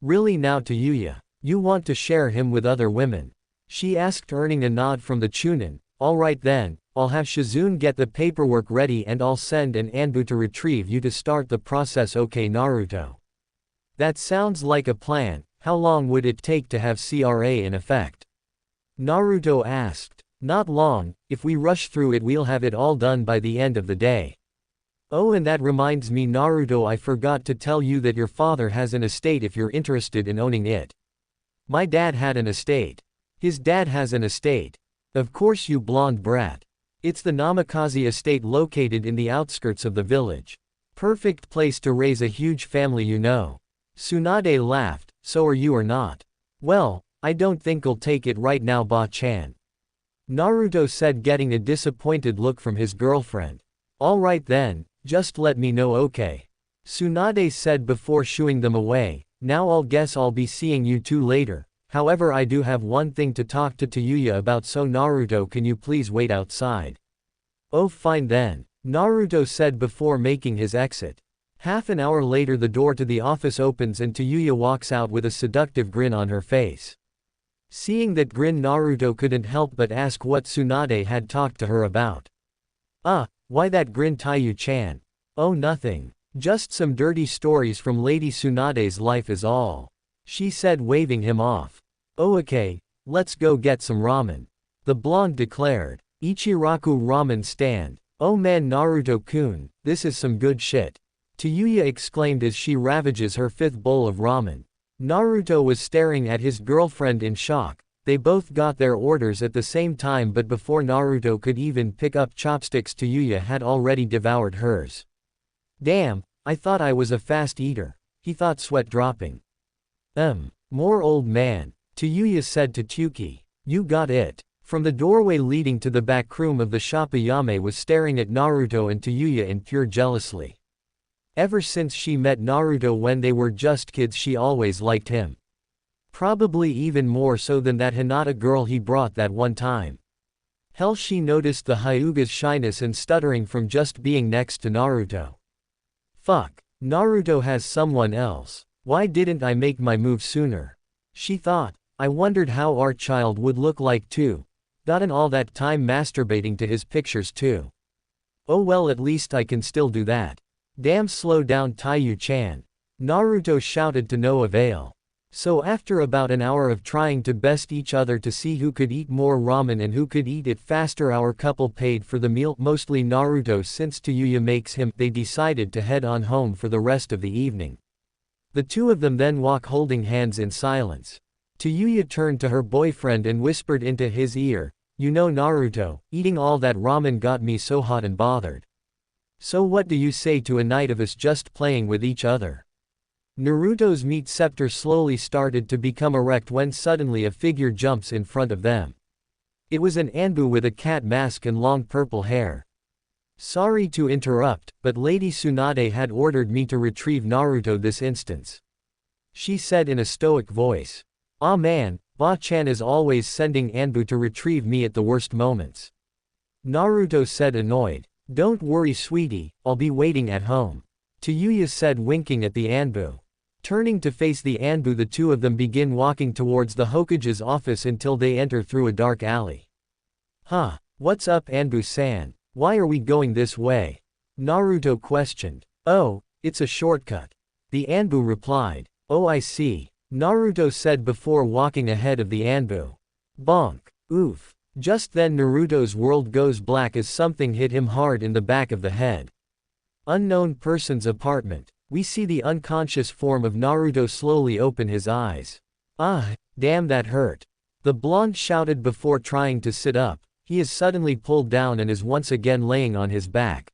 S1: Really now Tayuya, you want to share him with other women? She asked, earning a nod from the Chunin. Alright then, I'll have Shizune get the paperwork ready and I'll send an Anbu to retrieve you to start the process. Okay Naruto. That sounds like a plan. How long would it take to have CRA in effect? Naruto asked. Not long, if we rush through it we'll have it all done by the end of the day. Oh, and that reminds me Naruto, I forgot to tell you that your father has an estate if you're interested in owning it. My dad had an estate. His dad has an estate. Of course you blonde brat. It's the Namikaze estate located in the outskirts of the village. Perfect place to raise a huge family, you know. Tsunade laughed. So are you or not? Well, I don't think I'll take it right now Ba-chan. Naruto said, getting a disappointed look from his girlfriend. Alright then, just let me know. Okay. Tsunade said before shooing them away. Now I'll guess I'll be seeing you two later. However, I do have one thing to talk to Tayuya about, so Naruto, can you please wait outside? Oh fine then, Naruto said before making his exit. Half an hour later the door to the office opens and Tayuya walks out with a seductive grin on her face. Seeing that grin, Naruto couldn't help but ask what Tsunade had talked to her about. Why that grin Tayuya-chan? Oh nothing. Just some dirty stories from Lady Tsunade's life is all. She said, waving him off. Oh okay, let's go get some ramen. The blonde declared. Ichiraku ramen stand. Oh man Naruto-kun, this is some good shit. Tayuya exclaimed as she ravages her fifth bowl of ramen. Naruto was staring at his girlfriend in shock. They both got their orders at the same time, but before Naruto could even pick up chopsticks, Tayuya had already devoured hers. Damn, I thought I was a fast eater, he thought, sweat dropping. More old man, Tayuya said to Tsuki. You got it. From the doorway leading to the back room of the shop, Ayame was staring at Naruto and Tayuya in pure jealousy. Ever since she met Naruto when they were just kids, she always liked him. Probably even more so than that Hinata girl he brought that one time. Hell, she noticed the Hyuga's shyness and stuttering from just being next to Naruto. Fuck, Naruto has someone else. Why didn't I make my move sooner? She thought. I wondered how our child would look like too. Gotten all that time masturbating to his pictures too. Oh well, at least I can still do that. Damn, slow down Tayuya-chan. Naruto shouted to no avail. So after about an hour of trying to best each other to see who could eat more ramen and who could eat it faster, our couple paid for the meal, mostly Naruto since Tayuya makes him. They decided to head on home for the rest of the evening. The two of them then walk holding hands in silence. Tayuya turned to her boyfriend and whispered into his ear, you know Naruto, eating all that ramen got me so hot and bothered. So what do you say to a night of us just playing with each other? Naruto's meat scepter slowly started to become erect when suddenly a figure jumps in front of them. It was an Anbu with a cat mask and long purple hair. Sorry to interrupt, but Lady Tsunade had ordered me to retrieve Naruto this instance. She said in a stoic voice. Ah man, Ba-chan is always sending Anbu to retrieve me at the worst moments. Naruto said annoyed. Don't worry sweetie, I'll be waiting at home. Tayuya said winking at the Anbu. Turning to face the Anbu, the two of them begin walking towards the Hokage's office until they enter through a dark alley. Huh, what's up Anbu-san? Why are we going this way? Naruto questioned. Oh, it's a shortcut. The Anbu replied. Oh I see. Naruto said before walking ahead of the Anbu. Bonk. Oof. Just then Naruto's world goes black as something hit him hard in the back of the head. Unknown person's apartment. We see the unconscious form of Naruto slowly open his eyes. Ah, damn that hurt. The blonde shouted before trying to sit up. He is suddenly pulled down and is once again laying on his back.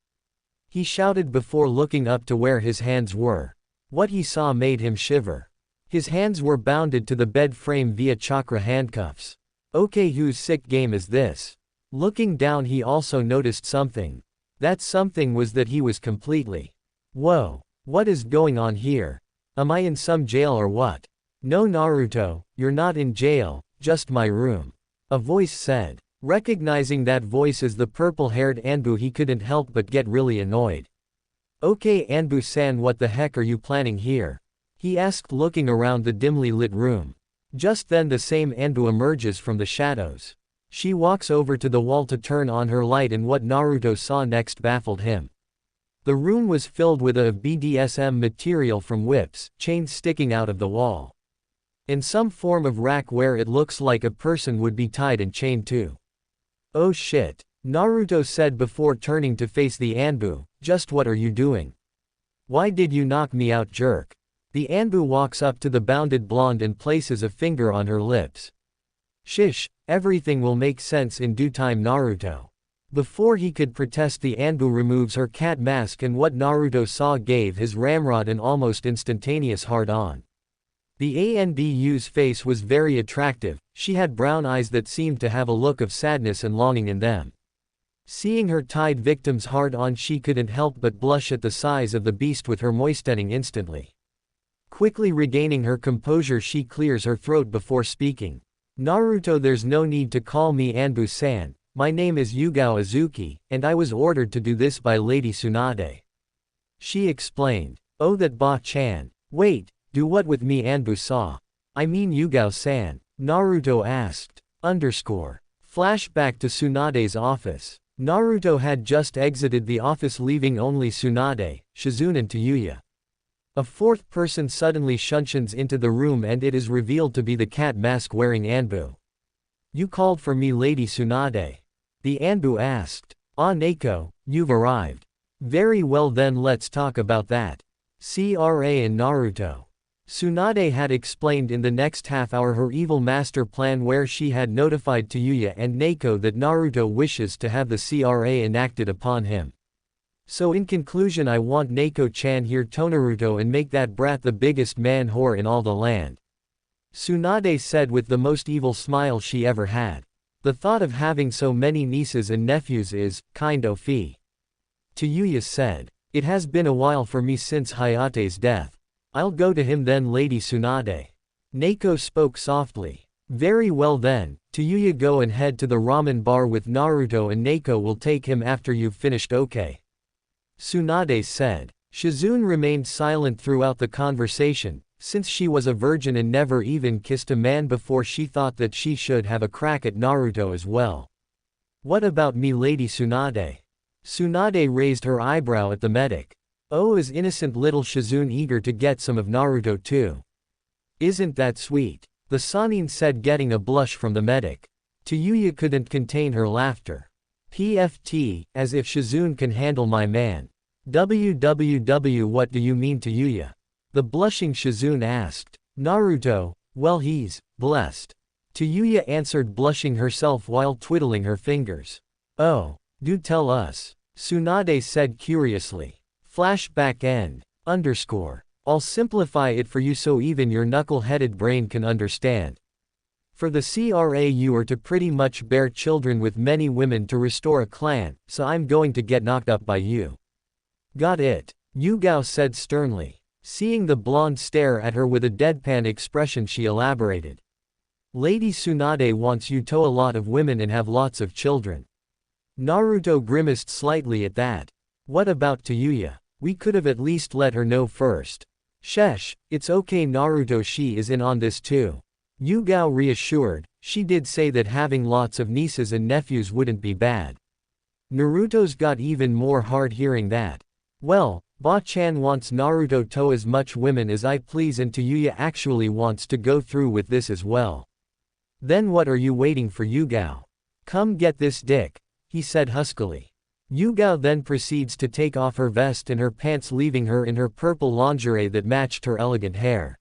S1: He shouted before looking up to where his hands were. What he saw made him shiver. His hands were bounded to the bed frame via chakra handcuffs. Okay, whose sick game is this? Looking down he also noticed something. That something was that he was completely. Whoa. What is going on here? Am I in some jail or what? No Naruto, you're not in jail, just my room. A voice said. Recognizing that voice as the purple-haired Anbu, he couldn't help but get really annoyed. Okay Anbu-san, what the heck are you planning here? He asked looking around the dimly lit room. Just then the same Anbu emerges from the shadows. She walks over to the wall to turn on her light, and what Naruto saw next baffled him. The room was filled with a BDSM material from whips, chains sticking out of the wall. In some form of rack where it looks like a person would be tied and chained to. Oh shit, Naruto said before turning to face the Anbu. Just what are you doing? Why did you knock me out, jerk? The Anbu walks up to the bounded blonde and places a finger on her lips. Shish, everything will make sense in due time Naruto. Before he could protest, the Anbu removes her cat mask, and what Naruto saw gave his ramrod an almost instantaneous hard-on. The Anbu's face was very attractive. She had brown eyes that seemed to have a look of sadness and longing in them. Seeing her tied victim's hard-on, she couldn't help but blush at the size of the beast with her moistening instantly. Quickly regaining her composure, she clears her throat before speaking. Naruto, there's no need to call me Anbu-san. My name is Yugao Azuki, and I was ordered to do this by Lady Tsunade. She explained. Oh, that Ba-chan. Wait, do what with me? Anbu-sa? I mean Yugao-san. Naruto asked. Flashback to Tsunade's office. Naruto had just exited the office, leaving only Tsunade, Shizune and Tayuya. A fourth person suddenly shunsons into the room, and it is revealed to be the cat mask wearing Anbu. You called for me, Lady Tsunade? The Anbu asked. Ah Neko, you've arrived. Very well then, let's talk about that. CRA and Naruto. Tsunade had explained in the next half hour her evil master plan, where she had notified Tayuya and Neko that Naruto wishes to have the CRA enacted upon him. So in conclusion, I want Neko-chan here to Naruto and make that brat the biggest man whore in all the land. Tsunade said with the most evil smile she ever had. The thought of having so many nieces and nephews is, kind of fee. Tayuya said. It has been a while for me since Hayate's death. I'll go to him then, Lady Tsunade. Neko spoke softly. Very well then, Tayuya, go and head to the ramen bar with Naruto, and Neko will take him after you've finished, okay? Tsunade said. Shizune remained silent throughout the conversation. Since she was a virgin and never even kissed a man before, she thought that she should have a crack at Naruto as well. What about me, Lady Tsunade? Tsunade raised her eyebrow at the medic. Oh, is innocent little Shizune eager to get some of Naruto too? Isn't that sweet? The Sannin said, getting a blush from the medic. Tayuya couldn't contain her laughter. PFT, as if Shizune can handle my man. WWW, what do you mean, Tayuya? The blushing Shizune asked. Naruto, well, he's blessed. Tayuya answered, blushing herself while twiddling her fingers. Oh, do tell us. Tsunade said curiously. Flashback end. I'll simplify it for you so even your knuckle-headed brain can understand. For the CRA you are to pretty much bear children with many women to restore a clan, so I'm going to get knocked up by you. Got it? Yugao said sternly. Seeing the blonde stare at her with a deadpan expression, she elaborated. Lady Tsunade wants you to a lot of women and have lots of children. Naruto grimaced slightly at that. What about Tayuya? We could have at least let her know first. Shesh, it's okay Naruto, she is in on this too. Yugao reassured. She did say that having lots of nieces and nephews wouldn't be bad. Naruto's got even more hard hearing that. Well, Ba-chan wants Naruto to as much women as I please, and Tayuya actually wants to go through with this as well. Then what are you waiting for, Yugao? Come get this dick, he said huskily. Yugao then proceeds to take off her vest and her pants, leaving her in her purple lingerie that matched her elegant hair.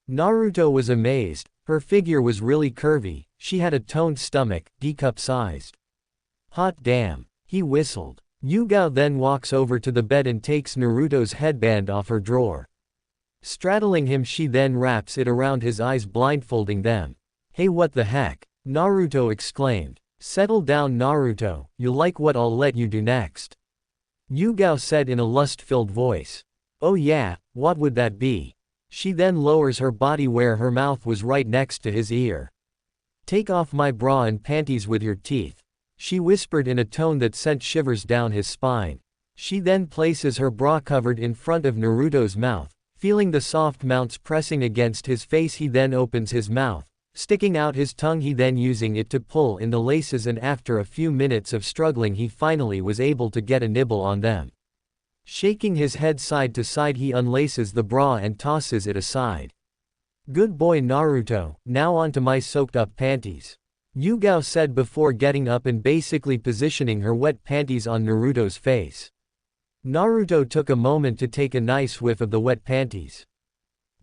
S1: Naruto was amazed. Her figure was really curvy, she had a toned stomach, D-cup-sized. Hot damn, he whistled. Yugao then walks over to the bed and takes Naruto's headband off her drawer. Straddling him, she then wraps it around his eyes, blindfolding them. Hey, what the heck? Naruto exclaimed. Settle down Naruto, you like what I'll let you do next? Yugao said in a lust-filled voice. Oh yeah, what would that be? She then lowers her body where her mouth was right next to his ear. Take off my bra and panties with your teeth, she whispered in a tone that sent shivers down his spine. She then places her bra covered in front of Naruto's mouth. Feeling the soft mounts pressing against his face, he then opens his mouth, sticking out his tongue, he then using it to pull in the laces, and after a few minutes of struggling he finally was able to get a nibble on them. Shaking his head side to side, he unlaces the bra and tosses it aside. Good boy Naruto, now onto my soaked up panties, Yugao said before getting up and basically positioning her wet panties on Naruto's face. Naruto took a moment to take a nice whiff of the wet panties.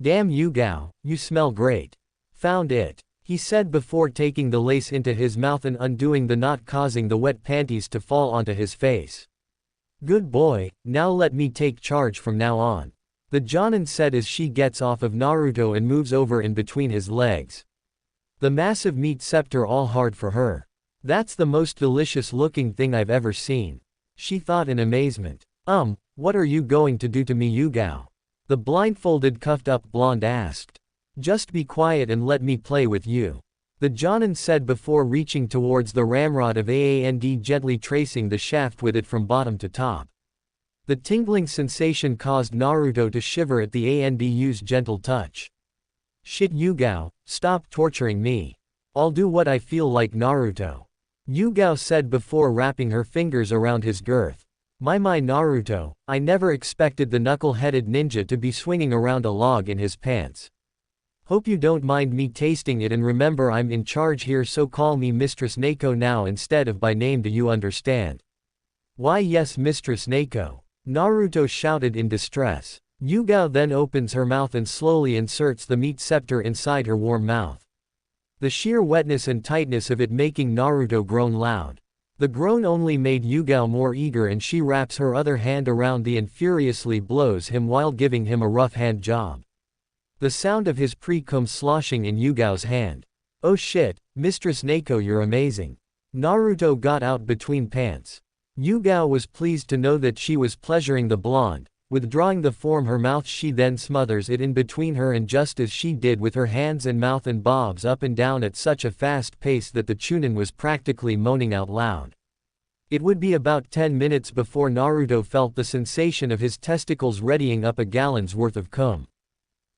S1: Damn Yugao, you smell great. Found it, he said before taking the lace into his mouth and undoing the knot, causing the wet panties to fall onto his face. Good boy, now let me take charge from now on, the Jonin said as she gets off of Naruto and moves over in between his legs. The massive meat scepter all hard for her. That's the most delicious looking thing I've ever seen, she thought in amazement. What are you going to do to me, Yugao? The blindfolded cuffed up blonde asked. Just be quiet and let me play with you, the Jonin said before reaching towards the ramrod of AAND, gently tracing the shaft with it from bottom to top. The tingling sensation caused Naruto to shiver at the ANDU's gentle touch. Shit Yugao, stop torturing me. I'll do what I feel like, Naruto, Yugao said before wrapping her fingers around his girth. My Naruto, I never expected the knuckle-headed ninja to be swinging around a log in his pants. Hope you don't mind me tasting it, and remember I'm in charge here, so call me Mistress Neko now instead of by name, do you understand? Why yes Mistress Neko, Naruto shouted in distress. Yugao then opens her mouth and slowly inserts the meat scepter inside her warm mouth. The sheer wetness and tightness of it making Naruto groan loud. The groan only made Yugao more eager, and she wraps her other hand around the and furiously blows him while giving him a rough hand job. The sound of his pre-cum sloshing in Yugao's hand. Oh shit, Mistress Neko, you're amazing, Naruto got out between pants. Yugao was pleased to know that she was pleasuring the blonde. Withdrawing the form her mouth, she then smothers it in between her, and just as she did with her hands and mouth, and bobs up and down at such a fast pace that the Chunin was practically moaning out loud. It would be about 10 minutes before Naruto felt the sensation of his testicles readying up a gallon's worth of cum.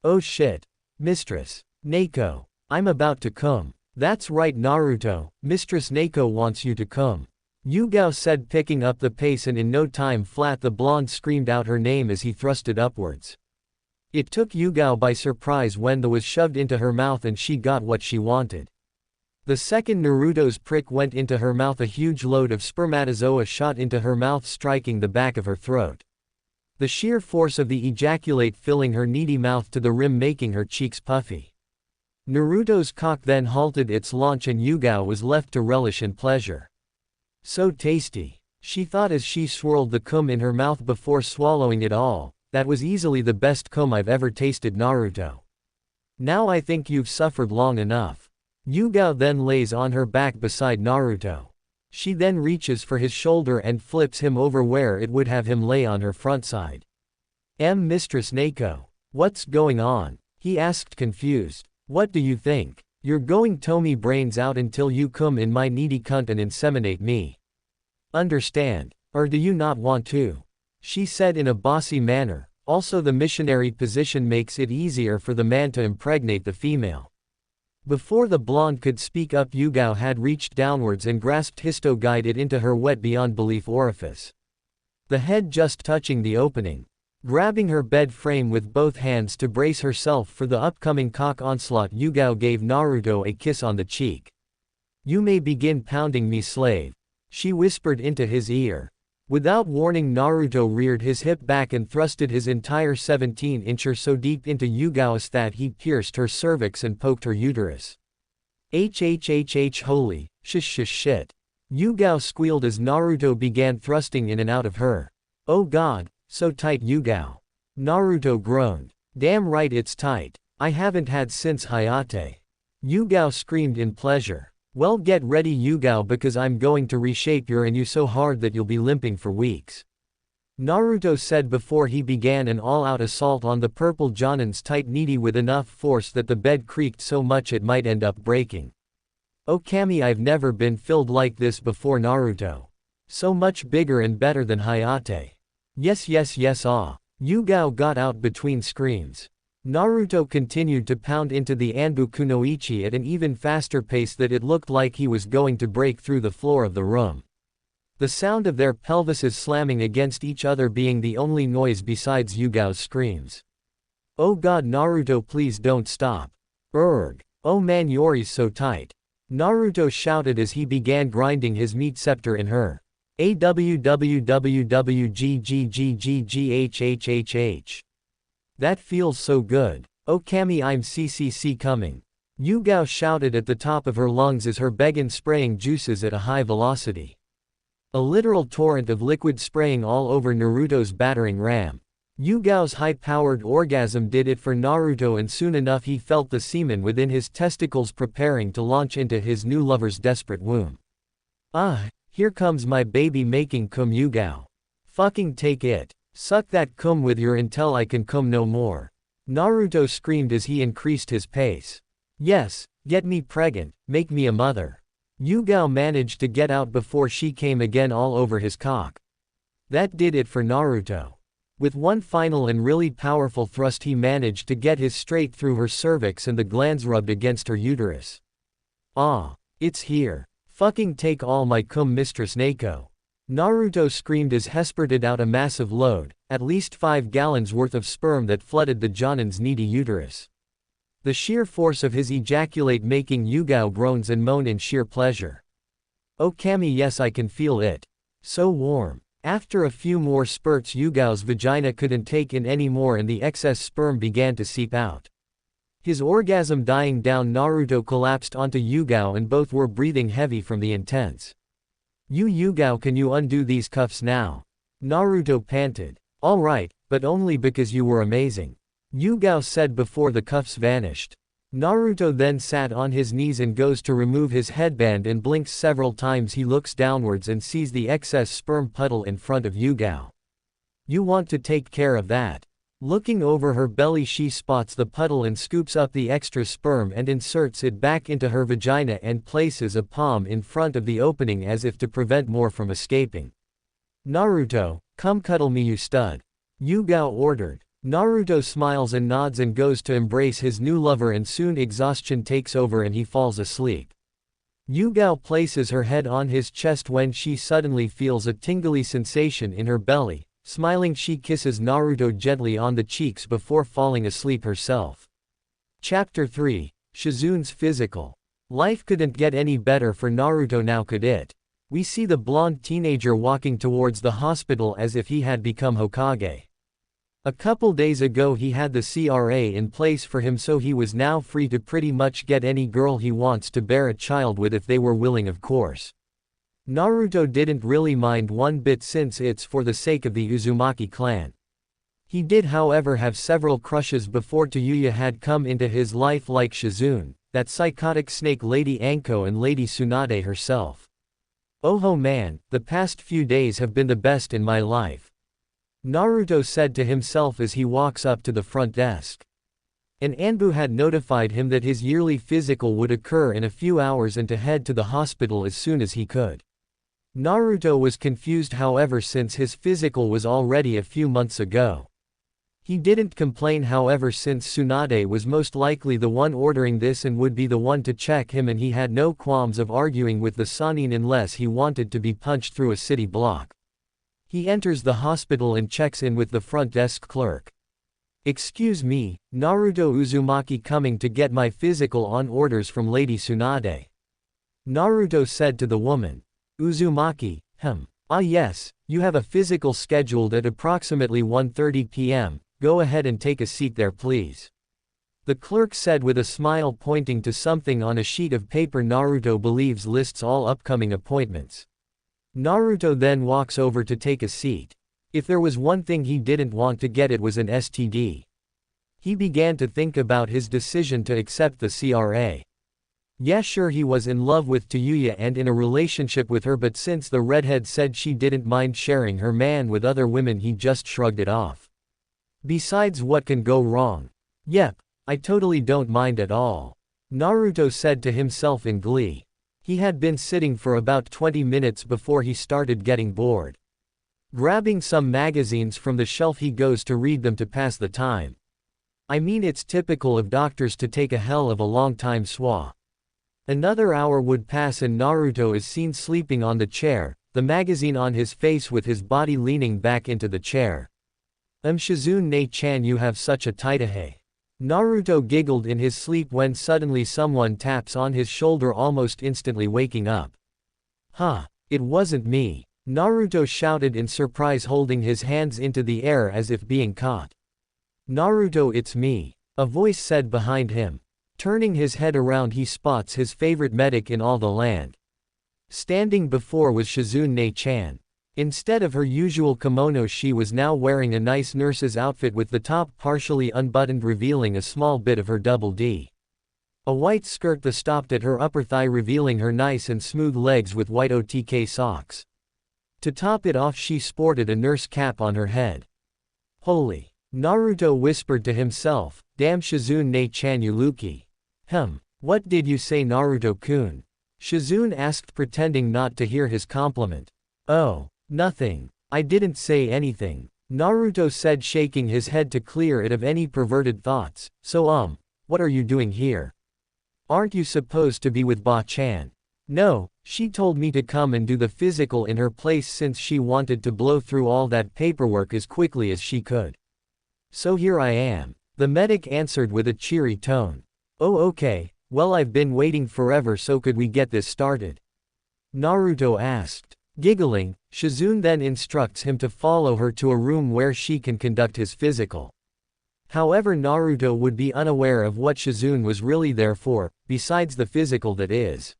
S1: Oh shit, Mistress Neko, I'm about to cum. That's right Naruto, Mistress Neko wants you to cum, Yugao said, picking up the pace, and in no time flat the blonde screamed out her name as he thrusted upwards. It took Yugao by surprise when the was shoved into her mouth and she got what she wanted. The second Naruto's prick went into her mouth, a huge load of spermatozoa shot into her mouth, striking the back of her throat. The sheer force of the ejaculate filling her needy mouth to the rim, making her cheeks puffy. Naruto's cock then halted its launch and Yugao was left to relish in pleasure. So tasty, she thought as she swirled the cum in her mouth before swallowing it all, That was easily the best cum I've ever tasted, Naruto. Now I think you've suffered long enough. Yugao then lays on her back beside Naruto. She then reaches for his shoulder and flips him over where it would have him lay on her front side. Mistress Neko. What's going on? He asked, confused. What do you think? You're going to me brains out until you come in my needy cunt and inseminate me. Understand? Or do you not want to? She said in a bossy manner. Also, the missionary position makes it easier for the man to impregnate the female. Before the blonde could speak up, Yugao had reached downwards and grasped Histo-guided into her wet beyond belief orifice. The head just touching the opening. Grabbing her bed frame with both hands to brace herself for the upcoming cock onslaught, Yugao gave Naruto a kiss on the cheek. You may begin pounding me, slave, she whispered into his ear. Without warning, Naruto reared his hip back and thrusted his entire 17-incher so deep into Yugao's that he pierced her cervix and poked her uterus. Holy, shit. Yugao squealed as Naruto began thrusting in and out of her. Oh god, so tight, Yugao. Naruto groaned. Damn right it's tight. I haven't had since Hayate. Yugao screamed in pleasure. Well, get ready, Yugao, because I'm going to reshape your and you so hard that you'll be limping for weeks. Naruto said before he began an all-out assault on the purple Jonin's tight needy with enough force that the bed creaked so much it might end up breaking. Oh Kami, I've never been filled like this before, Naruto. So much bigger and better than Hayate. Yes, Yugao got out between screams. Naruto continued to pound into the Anbu Kunoichi at an even faster pace that it looked like he was going to break through the floor of the room. The sound of their pelvises slamming against each other being the only noise besides Yugao's screams. Oh god, Naruto, please don't stop. Urgh. Oh man, Yori's so tight. Naruto shouted as he began grinding his meat scepter in her. AWWWGGGGGHHHH. That feels so good. Oh Kami, I'm CCC coming. Yugao shouted at the top of her lungs as her began spraying juices at a high velocity. A literal torrent of liquid spraying all over Naruto's battering ram. Yugao's high-powered orgasm did it for Naruto, and soon enough he felt the semen within his testicles preparing to launch into his new lover's desperate womb. Ah, here comes my baby making cum, Yugao. Fucking take it. Suck that cum with your until I can cum no more. Naruto screamed as he increased his pace. Yes, get me pregnant, make me a mother. Yugao managed to get out before she came again all over his cock. That did it for Naruto. With one final and really powerful thrust he managed to get his straight through her cervix and the glands rubbed against her uterus. Ah, it's here. Fucking take all my cum, Mistress Neko. Naruto screamed as he spurted out a massive load, at least 5 gallons worth of sperm that flooded the Jonin's needy uterus. The sheer force of his ejaculate making Yugao groans and moan in sheer pleasure. Oh Kami, yes, I can feel it. So warm. After a few more spurts, Yugao's vagina couldn't take in any more and the excess sperm began to seep out. His orgasm dying down, Naruto collapsed onto Yugao and both were breathing heavy from the intense. Yugao, can you undo these cuffs now? Naruto panted. Alright, but only because you were amazing. Yugao said before the cuffs vanished. Naruto then sat on his knees and goes to remove his headband and blinks several times. He looks downwards and sees the excess sperm puddle in front of Yugao. You want to take care of that. Looking over her belly, she spots the puddle and scoops up the extra sperm and inserts it back into her vagina and places a palm in front of the opening as if to prevent more from escaping. Naruto, come cuddle me, you stud. Yugao ordered. Naruto smiles and nods and goes to embrace his new lover, and soon exhaustion takes over and he falls asleep. Yugao places her head on his chest when she suddenly feels a tingly sensation in her belly. Smiling, she kisses Naruto gently on the cheeks before falling asleep herself. Chapter 3. Shizune's physical. Life couldn't get any better for Naruto now, could it? We see the blonde teenager walking towards the hospital as if he had become Hokage. A couple days ago he had the CRA in place for him, so he was now free to pretty much get any girl he wants to bear a child with if they were willing, of course. Naruto didn't really mind one bit since it's for the sake of the Uzumaki clan. He did however have several crushes before Tayuya had come into his life, like Shizune, that psychotic snake Lady Anko, and Lady Tsunade herself. "Oh man, the past few days have been the best in my life," Naruto said to himself as he walks up to the front desk. An Anbu had notified him that his yearly physical would occur in a few hours and to head to the hospital as soon as he could. Naruto was confused however, since his physical was already a few months ago. He didn't complain however, since Tsunade was most likely the one ordering this and would be the one to check him, and he had no qualms of arguing with the Sannin unless he wanted to be punched through a city block. He enters the hospital and checks in with the front desk clerk. "Excuse me, Naruto Uzumaki coming to get my physical on orders from Lady Tsunade," Naruto said to the woman. "Uzumaki, ah yes, you have a physical scheduled at approximately 1:30 p.m., go ahead and take a seat there please," the clerk said with a smile, pointing to something on a sheet of paper Naruto believes lists all upcoming appointments. Naruto then walks over to take a seat. If there was one thing he didn't want to get, it was an STD. He began to think about his decision to accept the CRA. Yeah, sure, he was in love with Tayuya and in a relationship with her, but since the redhead said she didn't mind sharing her man with other women, he just shrugged it off. Besides, what can go wrong? Yep, I totally don't mind at all, Naruto said to himself in glee. He had been sitting for about 20 minutes before he started getting bored. Grabbing some magazines from the shelf, he goes to read them to pass the time. I mean, it's typical of doctors to take a hell of a long time swa. Another hour would pass and Naruto is seen sleeping on the chair, the magazine on his face with his body leaning back into the chair. Shizune-chan, you have such a tight-ahe. Naruto giggled in his sleep when suddenly someone taps on his shoulder, almost instantly waking up. Huh, it wasn't me, Naruto shouted in surprise, holding his hands into the air as if being caught. Naruto, it's me, a voice said behind him. Turning his head around, he spots his favorite medic in all the land. Standing before was Shizune-chan. Instead of her usual kimono, she was now wearing a nice nurse's outfit with the top partially unbuttoned, revealing a small bit of her double D. A white skirt that stopped at her upper thigh, revealing her nice and smooth legs with white OTK socks. To top it off, she sported a nurse cap on her head. Holy, Naruto whispered to himself, damn Shizune-chan, you Luki. What did you say, Naruto-kun? Shizune asked, pretending not to hear his compliment. Oh, nothing. I didn't say anything, Naruto said, shaking his head to clear it of any perverted thoughts. So what are you doing here? Aren't you supposed to be with Ba-chan? No, she told me to come and do the physical in her place since she wanted to blow through all that paperwork as quickly as she could. So here I am, the medic answered with a cheery tone. Oh okay, well I've been waiting forever, so could we get this started? Naruto asked. Giggling, Shizune then instructs him to follow her to a room where she can conduct his physical. However, Naruto would be unaware of what Shizune was really there for, besides the physical, that is.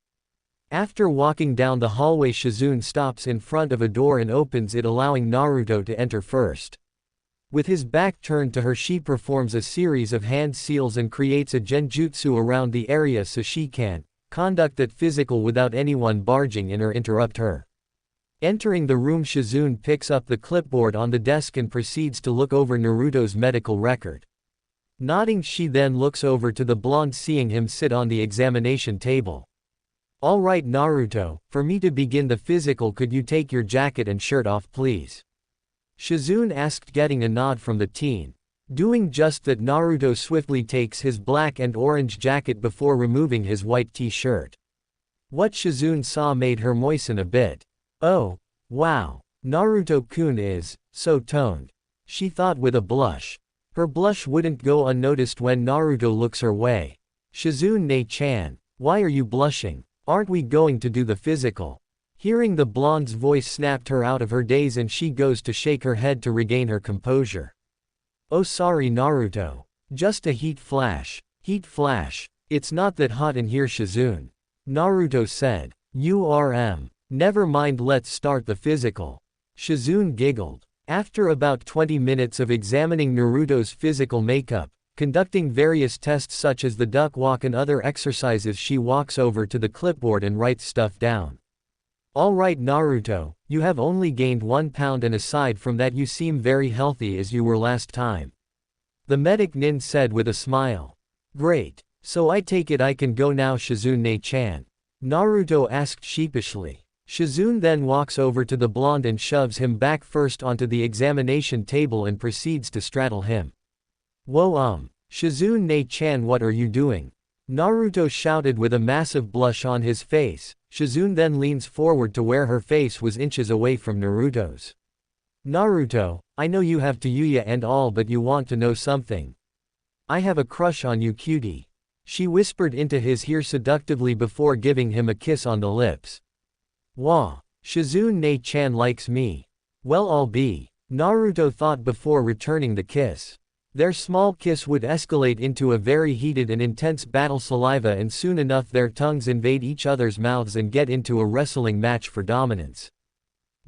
S1: After walking down the hallway, Shizune stops in front of a door and opens it, allowing Naruto to enter first. With his back turned to her, she performs a series of hand seals and creates a genjutsu around the area so she can conduct that physical without anyone barging in or interrupt her. Entering the room, Shizune picks up the clipboard on the desk and proceeds to look over Naruto's medical record. Nodding, she then looks over to the blonde, seeing him sit on the examination table. Alright Naruto, for me to begin the physical, could you take your jacket and shirt off please? Shizune asked, getting a nod from the teen. Doing just that, Naruto swiftly takes his black and orange jacket before removing his white t-shirt. What Shizune saw made her moisten a bit. Oh, wow, Naruto-kun is so toned, she thought with a blush. Her blush wouldn't go unnoticed when Naruto looks her way. Shizune-chan, why are you blushing? Aren't we going to do the physical? Hearing the blonde's voice snapped her out of her daze, and she goes to shake her head to regain her composure. Oh sorry Naruto. Just a heat flash. Heat flash. It's not that hot in here, Shizune, Naruto said. Never mind, let's start the physical. Shizune giggled. After about 20 minutes of examining Naruto's physical makeup, conducting various tests such as the duck walk and other exercises, she walks over to the clipboard and writes stuff down. "Alright Naruto, you have only gained 1 pound and aside from that you seem very healthy as you were last time," the medic nin said with a smile. "Great. So I take it I can go now, Shizune-chan?" Naruto asked sheepishly. Shizune then walks over to the blonde and shoves him back first onto the examination table and proceeds to straddle him. "Whoa Shizune-chan, what are you doing?" Naruto shouted with a massive blush on his face. Shizune then leans forward to where her face was inches away from Naruto's. "Naruto, I know you have Yuya and all, but you want to know something? I have a crush on you, cutie," she whispered into his ear seductively before giving him a kiss on the lips. "Wah, Shizune-chan likes me. Well, I'll be," Naruto thought before returning the kiss. Their small kiss would escalate into a very heated and intense battle saliva, and soon enough their tongues invade each other's mouths and get into a wrestling match for dominance.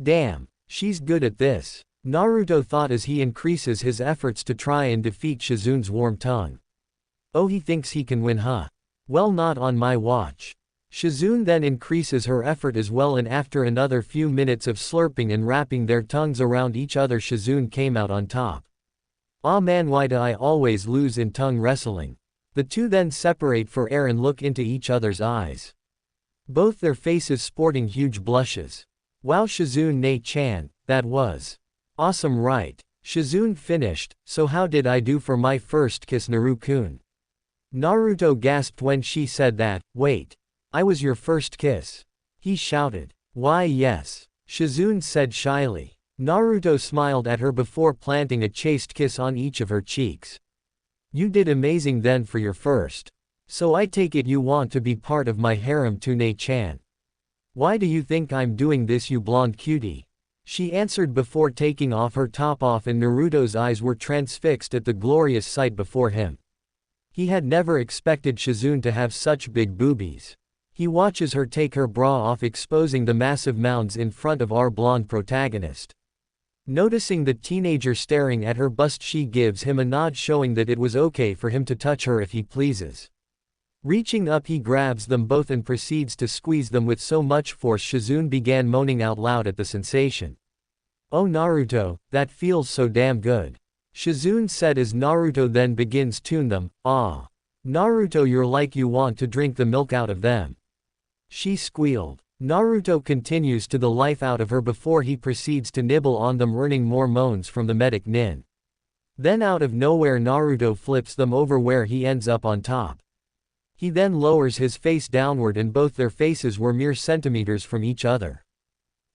S1: "Damn, she's good at this," Naruto thought as he increases his efforts to try and defeat Shizune's warm tongue. "Oh, he thinks he can win, huh? Well, not on my watch." Shizune then increases her effort as well, and after another few minutes of slurping and wrapping their tongues around each other, Shizune came out on top. "Aw man, why do I always lose in tongue wrestling?" The two then separate for air and look into each other's eyes, both their faces sporting huge blushes. "Wow, Shizune-chan, that was awesome, right?" Shizune finished. "So how did I do for my first kiss, Naru-kun?" Naruto gasped when she said that. "Wait, I was your first kiss?" he shouted. "Why, yes," Shizune said shyly. Naruto smiled at her before planting a chaste kiss on each of her cheeks. "You did amazing then for your first. So I take it you want to be part of my harem too, Ne-chan?" "Why do you think I'm doing this, you blonde cutie?" she answered before taking off her top, and Naruto's eyes were transfixed at the glorious sight before him. He had never expected Shizune to have such big boobies. He watches her take her bra off, exposing the massive mounds in front of our blonde protagonist. Noticing the teenager staring at her bust, she gives him a nod showing that it was okay for him to touch her if he pleases. Reaching up, he grabs them both and proceeds to squeeze them with so much force Shizune began moaning out loud at the sensation. "Oh Naruto, that feels so damn good," Shizune said as Naruto then begins tune them. "Ah, Naruto, you're like you want to drink the milk out of them," she squealed. Naruto continues to the life out of her before he proceeds to nibble on them, earning more moans from the medic nin. Then out of nowhere Naruto flips them over where he ends up on top. He then lowers his face downward and both their faces were mere centimeters from each other.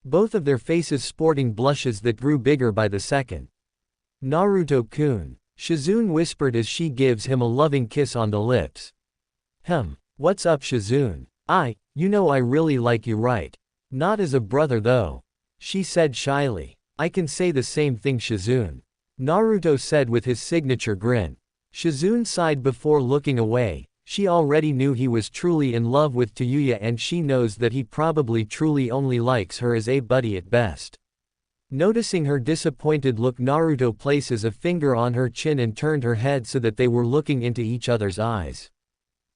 S1: Both of their faces sporting blushes that grew bigger by the second. "Naruto-kun," Shizune whispered as she gives him a loving kiss on the lips. What's up, Shizune? You know I really like you, right? Not as a brother though," she said shyly. "I can say the same thing, Shizune," Naruto said with his signature grin. Shizune sighed before looking away. She already knew he was truly in love with Yuya, and she knows that he probably truly only likes her as a buddy at best. Noticing her disappointed look, Naruto places a finger on her chin and turned her head so that they were looking into each other's eyes.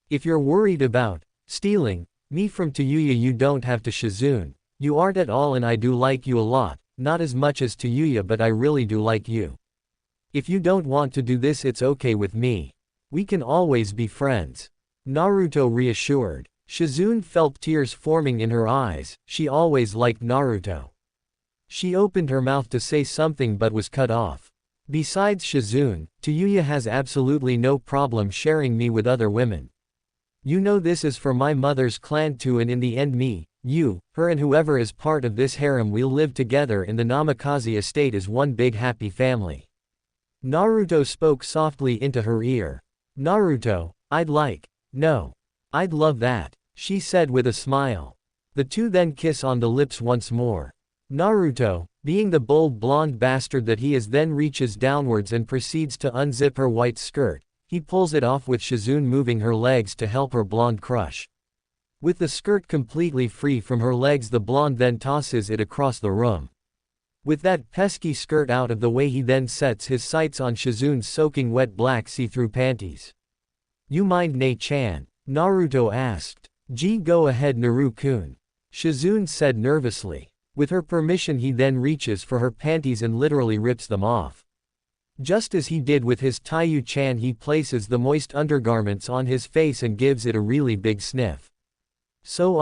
S1: "If you're worried about stealing me from Yuya, you don't have to, Shizune. You aren't at all, and I do like you a lot, not as much as Yuya, but I really do like you. If you don't want to do this, it's okay with me. We can always be friends," Naruto reassured. Shizune felt tears forming in her eyes. She always liked Naruto. She opened her mouth to say something but was cut off. "Besides Shizune, Yuya has absolutely no problem sharing me with other women. You know this is for my mother's clan too, and in the end me, you, her and whoever is part of this harem will live together in the Namikaze estate as one big happy family." Naruto spoke softly into her ear. "Naruto, I'd love that," she said with a smile. The two then kiss on the lips once more. Naruto, being the bold blonde bastard that he is, then reaches downwards and proceeds to unzip her white skirt. He pulls it off with Shizune moving her legs to help her blonde crush. With the skirt completely free from her legs, the blonde then tosses it across the room. With that pesky skirt out of the way, he then sets his sights on Shizune's soaking wet black see-through panties. You mind Nei-chan? Naruto asked. Go ahead Naru-kun. Shizune said nervously. With her permission he then reaches for her panties and literally rips them off. Just as he did with his Taiyu-chan, he places the moist undergarments on his face and gives it a really big sniff. So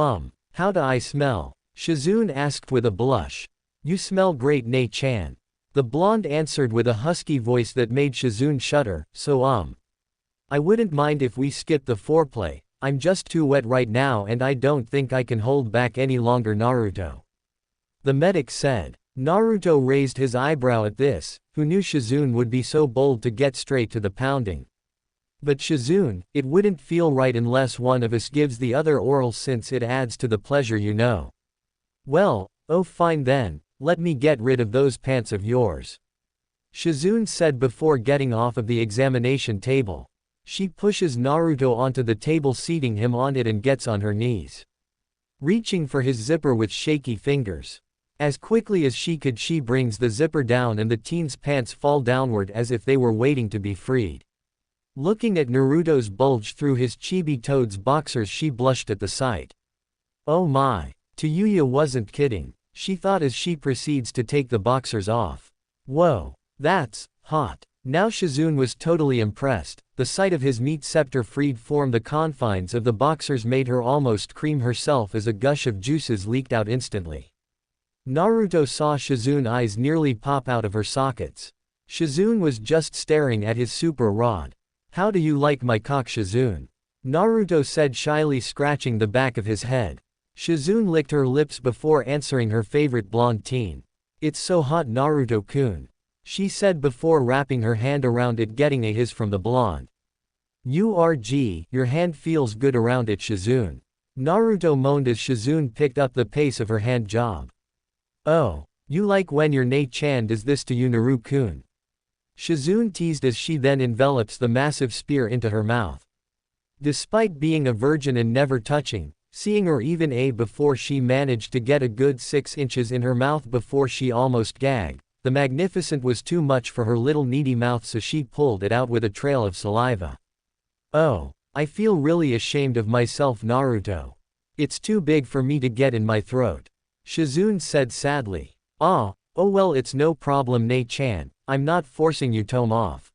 S1: how do I smell? Shizune asked with a blush. You smell great Nei-chan. The blonde answered with a husky voice that made Shizune shudder. So I wouldn't mind if we skip the foreplay, I'm just too wet right now and I don't think I can hold back any longer Naruto. The medic said. Naruto raised his eyebrow at this, who knew Shizune would be so bold to get straight to the pounding. But Shizune, it wouldn't feel right unless one of us gives the other oral since it adds to the pleasure you know. Well, oh fine then, let me get rid of those pants of yours. Shizune said before getting off of the examination table. She pushes Naruto onto the table, seating him on it, and gets on her knees. Reaching for his zipper with shaky fingers. As quickly as she could, she brings the zipper down and the teen's pants fall downward as if they were waiting to be freed. Looking at Naruto's bulge through his chibi toad's boxers, she blushed at the sight. Oh my. Yuya wasn't kidding, she thought as she proceeds to take the boxers off. Whoa. That's hot. Now Shizune was totally impressed. The sight of his meat scepter freed from the confines of the boxers made her almost cream herself as a gush of juices leaked out instantly. Naruto saw Shizune's eyes nearly pop out of her sockets. Shizune was just staring at his super rod. How do you like my cock, Shizune? Naruto said shyly, scratching the back of his head. Shizune licked her lips before answering her favorite blonde teen. It's so hot Naruto-kun, she said before wrapping her hand around it, getting a hiss from the blonde. Your hand feels good around it, Shizune. Naruto moaned as Shizune picked up the pace of her hand job. Oh, you like when your Nei-chan does this to you, Naru-kun? Shizune teased as she then envelops the massive spear into her mouth. Despite being a virgin and never touching, seeing or even before, she managed to get a good 6 inches in her mouth before she almost gagged. The magnificent was too much for her little needy mouth, so she pulled it out with a trail of saliva. Oh, I feel really ashamed of myself, Naruto. It's too big for me to get in my throat. Shizune said sadly. Oh well, it's no problem Nei-chan, I'm not forcing you Tom off.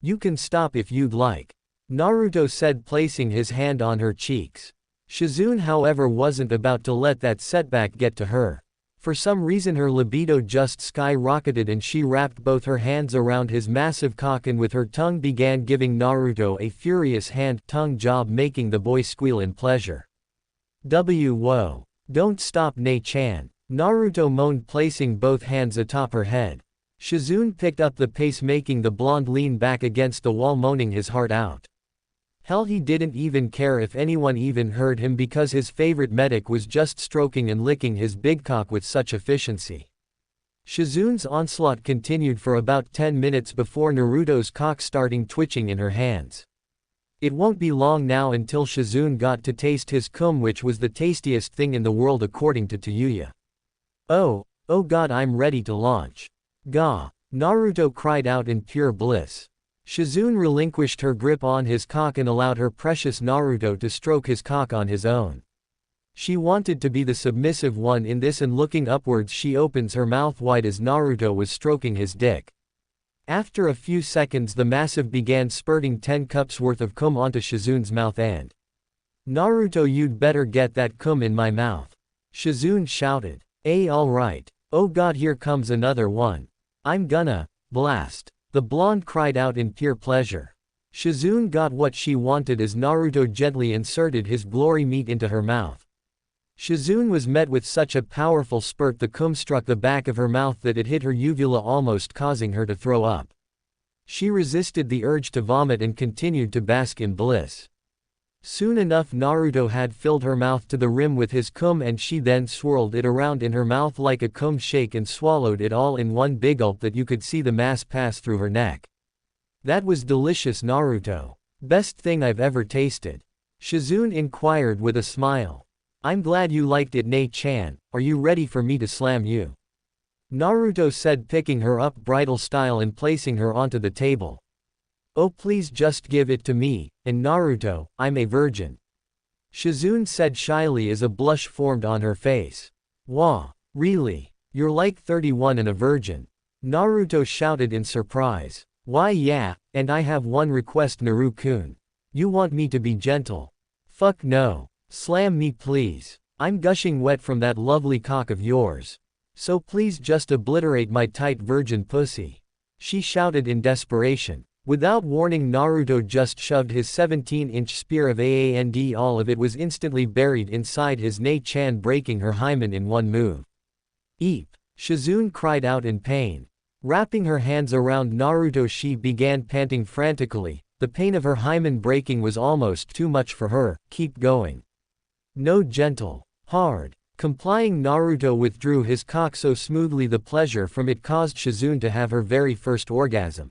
S1: You can stop if you'd like. Naruto said, placing his hand on her cheeks. Shizune however wasn't about to let that setback get to her. For some reason her libido just skyrocketed and she wrapped both her hands around his massive cock and with her tongue began giving Naruto a furious hand-tongue job, making the boy squeal in pleasure. Whoa. Don't stop Nei-chan, Naruto moaned, placing both hands atop her head. Shizune picked up the pace, making the blonde lean back against the wall, moaning his heart out. Hell, he didn't even care if anyone even heard him because his favorite medic was just stroking and licking his big cock with such efficiency. Shizune's onslaught continued for about 10 minutes before Naruto's cock starting twitching in her hands. It won't be long now until Shizune got to taste his cum, which was the tastiest thing in the world according to Yuya. Oh god, I'm ready to launch. Gah! Naruto cried out in pure bliss. Shizune relinquished her grip on his cock and allowed her precious Naruto to stroke his cock on his own. She wanted to be the submissive one in this, and looking upwards she opens her mouth wide as Naruto was stroking his dick. After a few seconds the massive began spurting 10 cups worth of cum onto Shizune's mouth and Naruto, you'd better get that cum in my mouth. Shizune shouted. Alright. Oh god, here comes another one. I'm gonna blast. The blonde cried out in pure pleasure. Shizune got what she wanted as Naruto gently inserted his glory meat into her mouth. Shizune was met with such a powerful spurt the cum struck the back of her mouth that it hit her uvula, almost causing her to throw up. She resisted the urge to vomit and continued to bask in bliss. Soon enough Naruto had filled her mouth to the rim with his cum, and she then swirled it around in her mouth like a cum shake and swallowed it all in one big gulp that you could see the mass pass through her neck. That was delicious, Naruto. Best thing I've ever tasted. Shizune inquired with a smile. I'm glad you liked it, Nei-chan. Are you ready for me to slam you? Naruto said, picking her up bridal style and placing her onto the table. Oh, please just give it to me, and Naruto, I'm a virgin. Shizune said shyly as a blush formed on her face. Wah, really? You're like 31 and a virgin. Naruto shouted in surprise. Why yeah, and I have one request, Naru-kun. You want me to be gentle? Fuck no. Slam me please. I'm gushing wet from that lovely cock of yours. So please just obliterate my tight virgin pussy. She shouted in desperation. Without warning, Naruto just shoved his 17-inch spear of AAND. All of it was instantly buried inside his Nei-chan, breaking her hymen in one move. Eep! Shizune cried out in pain. Wrapping her hands around Naruto, she began panting frantically. The pain of her hymen breaking was almost too much for her. Keep going. No, gentle. Hard. Complying, Naruto withdrew his cock so smoothly the pleasure from it caused Shizune to have her very first orgasm.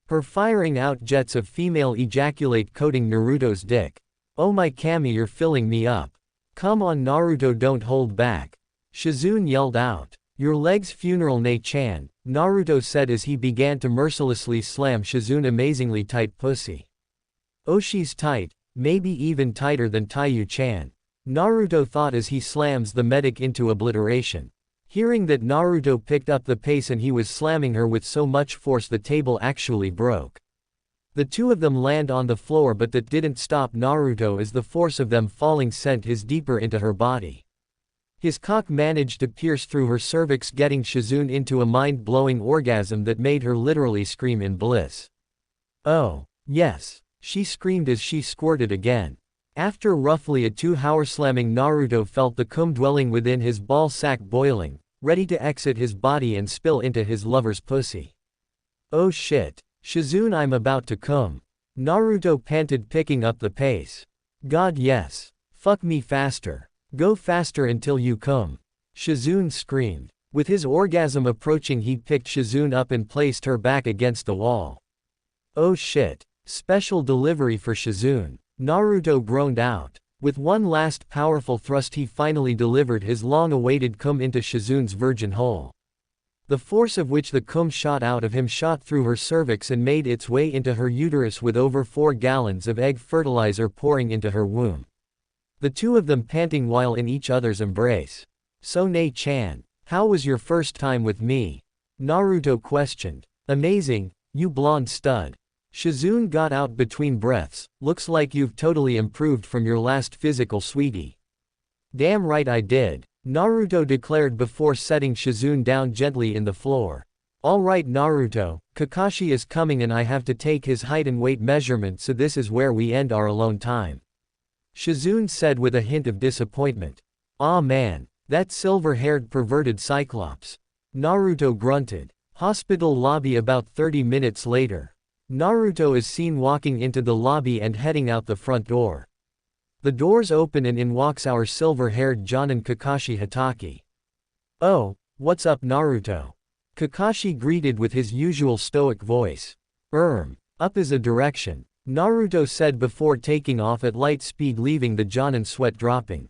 S1: Her firing out jets of female ejaculate coating Naruto's dick. Oh my Kami, you're filling me up. Come on Naruto, don't hold back. Shizune yelled out. Your legs funeral Nei-chan, Naruto said as he began to mercilessly slam Shizune amazingly tight pussy. Oh, she's tight, maybe even tighter than Taiyu-chan. Naruto thought as he slams the medic into obliteration. Hearing that Naruto picked up the pace and he was slamming her with so much force the table actually broke. The two of them land on the floor, but that didn't stop Naruto as the force of them falling sent his deeper into her body. His cock managed to pierce through her cervix, getting Shizune into a mind-blowing orgasm that made her literally scream in bliss. Oh, yes, she screamed as she squirted again. After roughly a 2-hour slamming, Naruto felt the cum dwelling within his ball sack boiling, ready to exit his body and spill into his lover's pussy. Oh shit. Shizune, I'm about to cum. Naruto panted, picking up the pace. God yes. Fuck me faster. Go faster until you come. Shizune screamed. With his orgasm approaching, he picked Shizune up and placed her back against the wall. Oh shit. Special delivery for Shizune. Naruto groaned out. With one last powerful thrust, he finally delivered his long-awaited cum into Shizune's virgin hole. The force of which the cum shot out of him shot through her cervix and made its way into her uterus, with over 4 gallons of egg fertilizer pouring into her womb. The two of them panting while in each other's embrace. So Nei-chan, how was your first time with me? Naruto questioned. Amazing, you blonde stud. Shizune got out between breaths. Looks like you've totally improved from your last physical, sweetie. Damn right I did, Naruto declared before setting Shizune down gently in the floor. Alright Naruto, Kakashi is coming and I have to take his height and weight measurement, so this is where we end our alone time. Shizune said with a hint of disappointment. Aw man, that silver-haired perverted cyclops. Naruto grunted. Hospital lobby. About 30 minutes later. Naruto is seen walking into the lobby and heading out the front door. The doors open and in walks our silver-haired Jonin, Kakashi Hatake. Oh, what's up Naruto? Kakashi greeted with his usual stoic voice. Up is a direction, Naruto said before taking off at light speed, leaving the Jonin sweat dropping.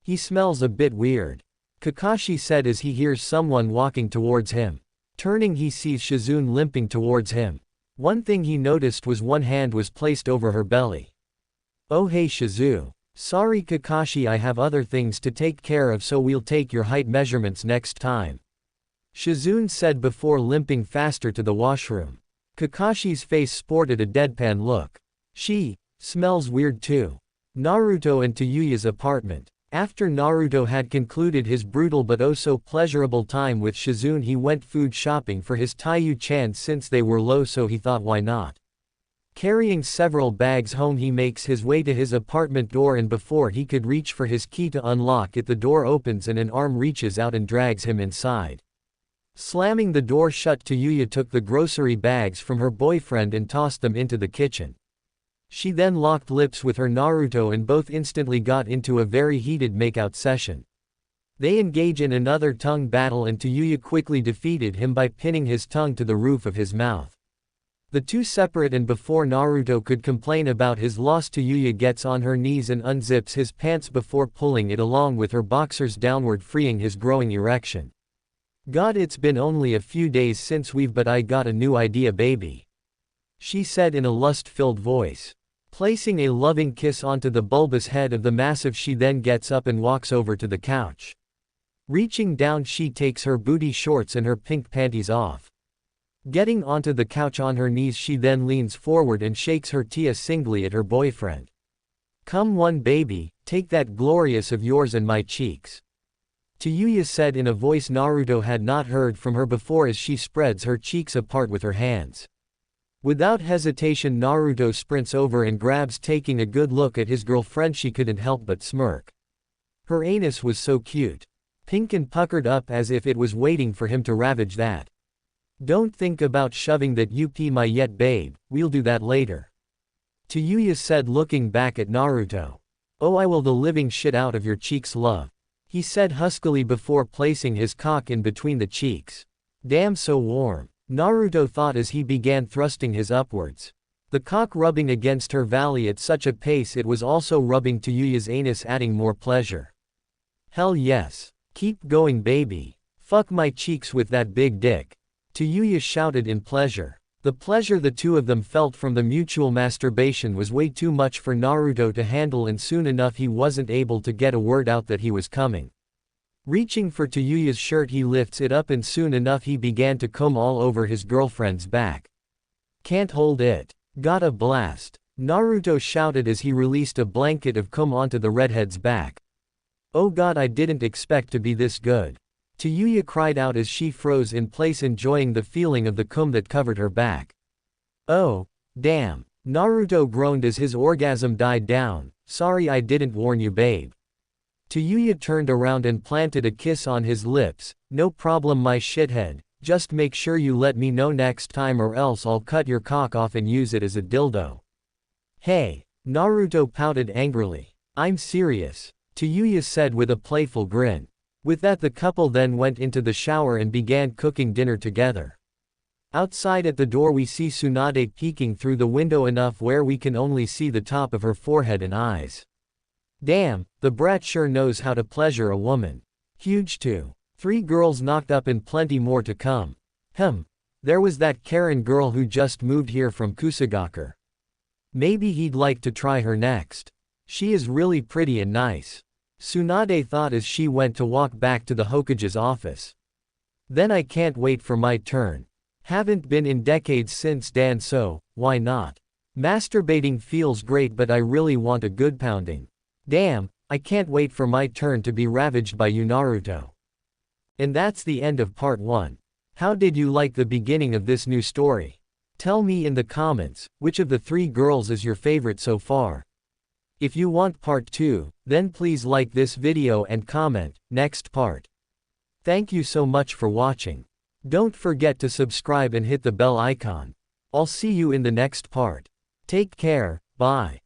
S1: He smells a bit weird, Kakashi said as he hears someone walking towards him. Turning, he sees Shizune limping towards him. One thing he noticed was one hand was placed over her belly. Oh hey Shizune. Sorry Kakashi, I have other things to take care of, so we'll take your height measurements next time. Shizune said before limping faster to the washroom. Kakashi's face sported a deadpan look. She smells weird too. Naruto and Tayuya's apartment. After Naruto had concluded his brutal but oh so pleasurable time with Shizune, he went food shopping for his Taiyu-chan since they were low, so he thought why not. Carrying several bags home, he makes his way to his apartment door, and before he could reach for his key to unlock it, the door opens and an arm reaches out and drags him inside. Slamming the door shut, Tayuya took the grocery bags from her boyfriend and tossed them into the kitchen. She then locked lips with her Naruto and both instantly got into a very heated makeout session. They engage in another tongue battle and Tayuya quickly defeated him by pinning his tongue to the roof of his mouth. The two separate, and before Naruto could complain about his loss, Tayuya gets on her knees and unzips his pants before pulling it along with her boxers downward, freeing his growing erection. God, it's been only a few days since but I got a new idea, baby. She said in a lust-filled voice. Placing a loving kiss onto the bulbous head of the massive, she then gets up and walks over to the couch. Reaching down, she takes her booty shorts and her pink panties off. Getting onto the couch on her knees, she then leans forward and shakes her tia singly at her boyfriend. Come on, baby, take that glorious of yours in my cheeks. Yuya said in a voice Naruto had not heard from her before as she spreads her cheeks apart with her hands. Without hesitation, Naruto sprints over and grabs, taking a good look at his girlfriend. She couldn't help but smirk. Her anus was so cute. Pink and puckered up as if it was waiting for him to ravage that. Don't think about shoving that my yet, babe, we'll do that later. Yuya said, looking back at Naruto. Oh, I will the living shit out of your cheeks, love. He said huskily before placing his cock in between the cheeks. Damn, so warm, Naruto thought as he began thrusting his upwards. The cock rubbing against her valley at such a pace it was also rubbing to Yuya's anus, adding more pleasure. Hell yes. Keep going, baby. Fuck my cheeks with that big dick. Yuya shouted in pleasure. The pleasure the two of them felt from the mutual masturbation was way too much for Naruto to handle, and soon enough he wasn't able to get a word out that he was coming. Reaching for Yuya's shirt, he lifts it up and soon enough he began to come all over his girlfriend's back. Can't hold it. Got a blast, Naruto shouted as he released a blanket of cum onto the redhead's back. Oh god, I didn't expect to be this good. Yuya cried out as she froze in place, enjoying the feeling of the cum that covered her back. Oh, damn, Naruto groaned as his orgasm died down. Sorry I didn't warn you, babe. Yuya turned around and planted a kiss on his lips. No problem, my shithead, just make sure you let me know next time or else I'll cut your cock off and use it as a dildo. Hey, Naruto pouted angrily. I'm serious, Yuya said with a playful grin. With that, the couple then went into the shower and began cooking dinner together. Outside at the door we see Tsunade peeking through the window enough where we can only see the top of her forehead and eyes. Damn, the brat sure knows how to pleasure a woman. Huge too. 3 girls knocked up and plenty more to come. There was that Karen girl who just moved here from Kusagaku. Maybe he'd like to try her next. She is really pretty and nice, Tsunade thought as she went to walk back to the Hokage's office. Then I can't wait for my turn. Haven't been in decades since Dan, so why not? Masturbating feels great, but I really want a good pounding. Damn, I can't wait for my turn to be ravaged by you, Naruto. And that's the end of part 1. How did you like the beginning of this new story? Tell me in the comments, which of the 3 girls is your favorite so far? If you want part 2, then please like this video and comment, next part. Thank you so much for watching. Don't forget to subscribe and hit the bell icon. I'll see you in the next part. Take care, bye.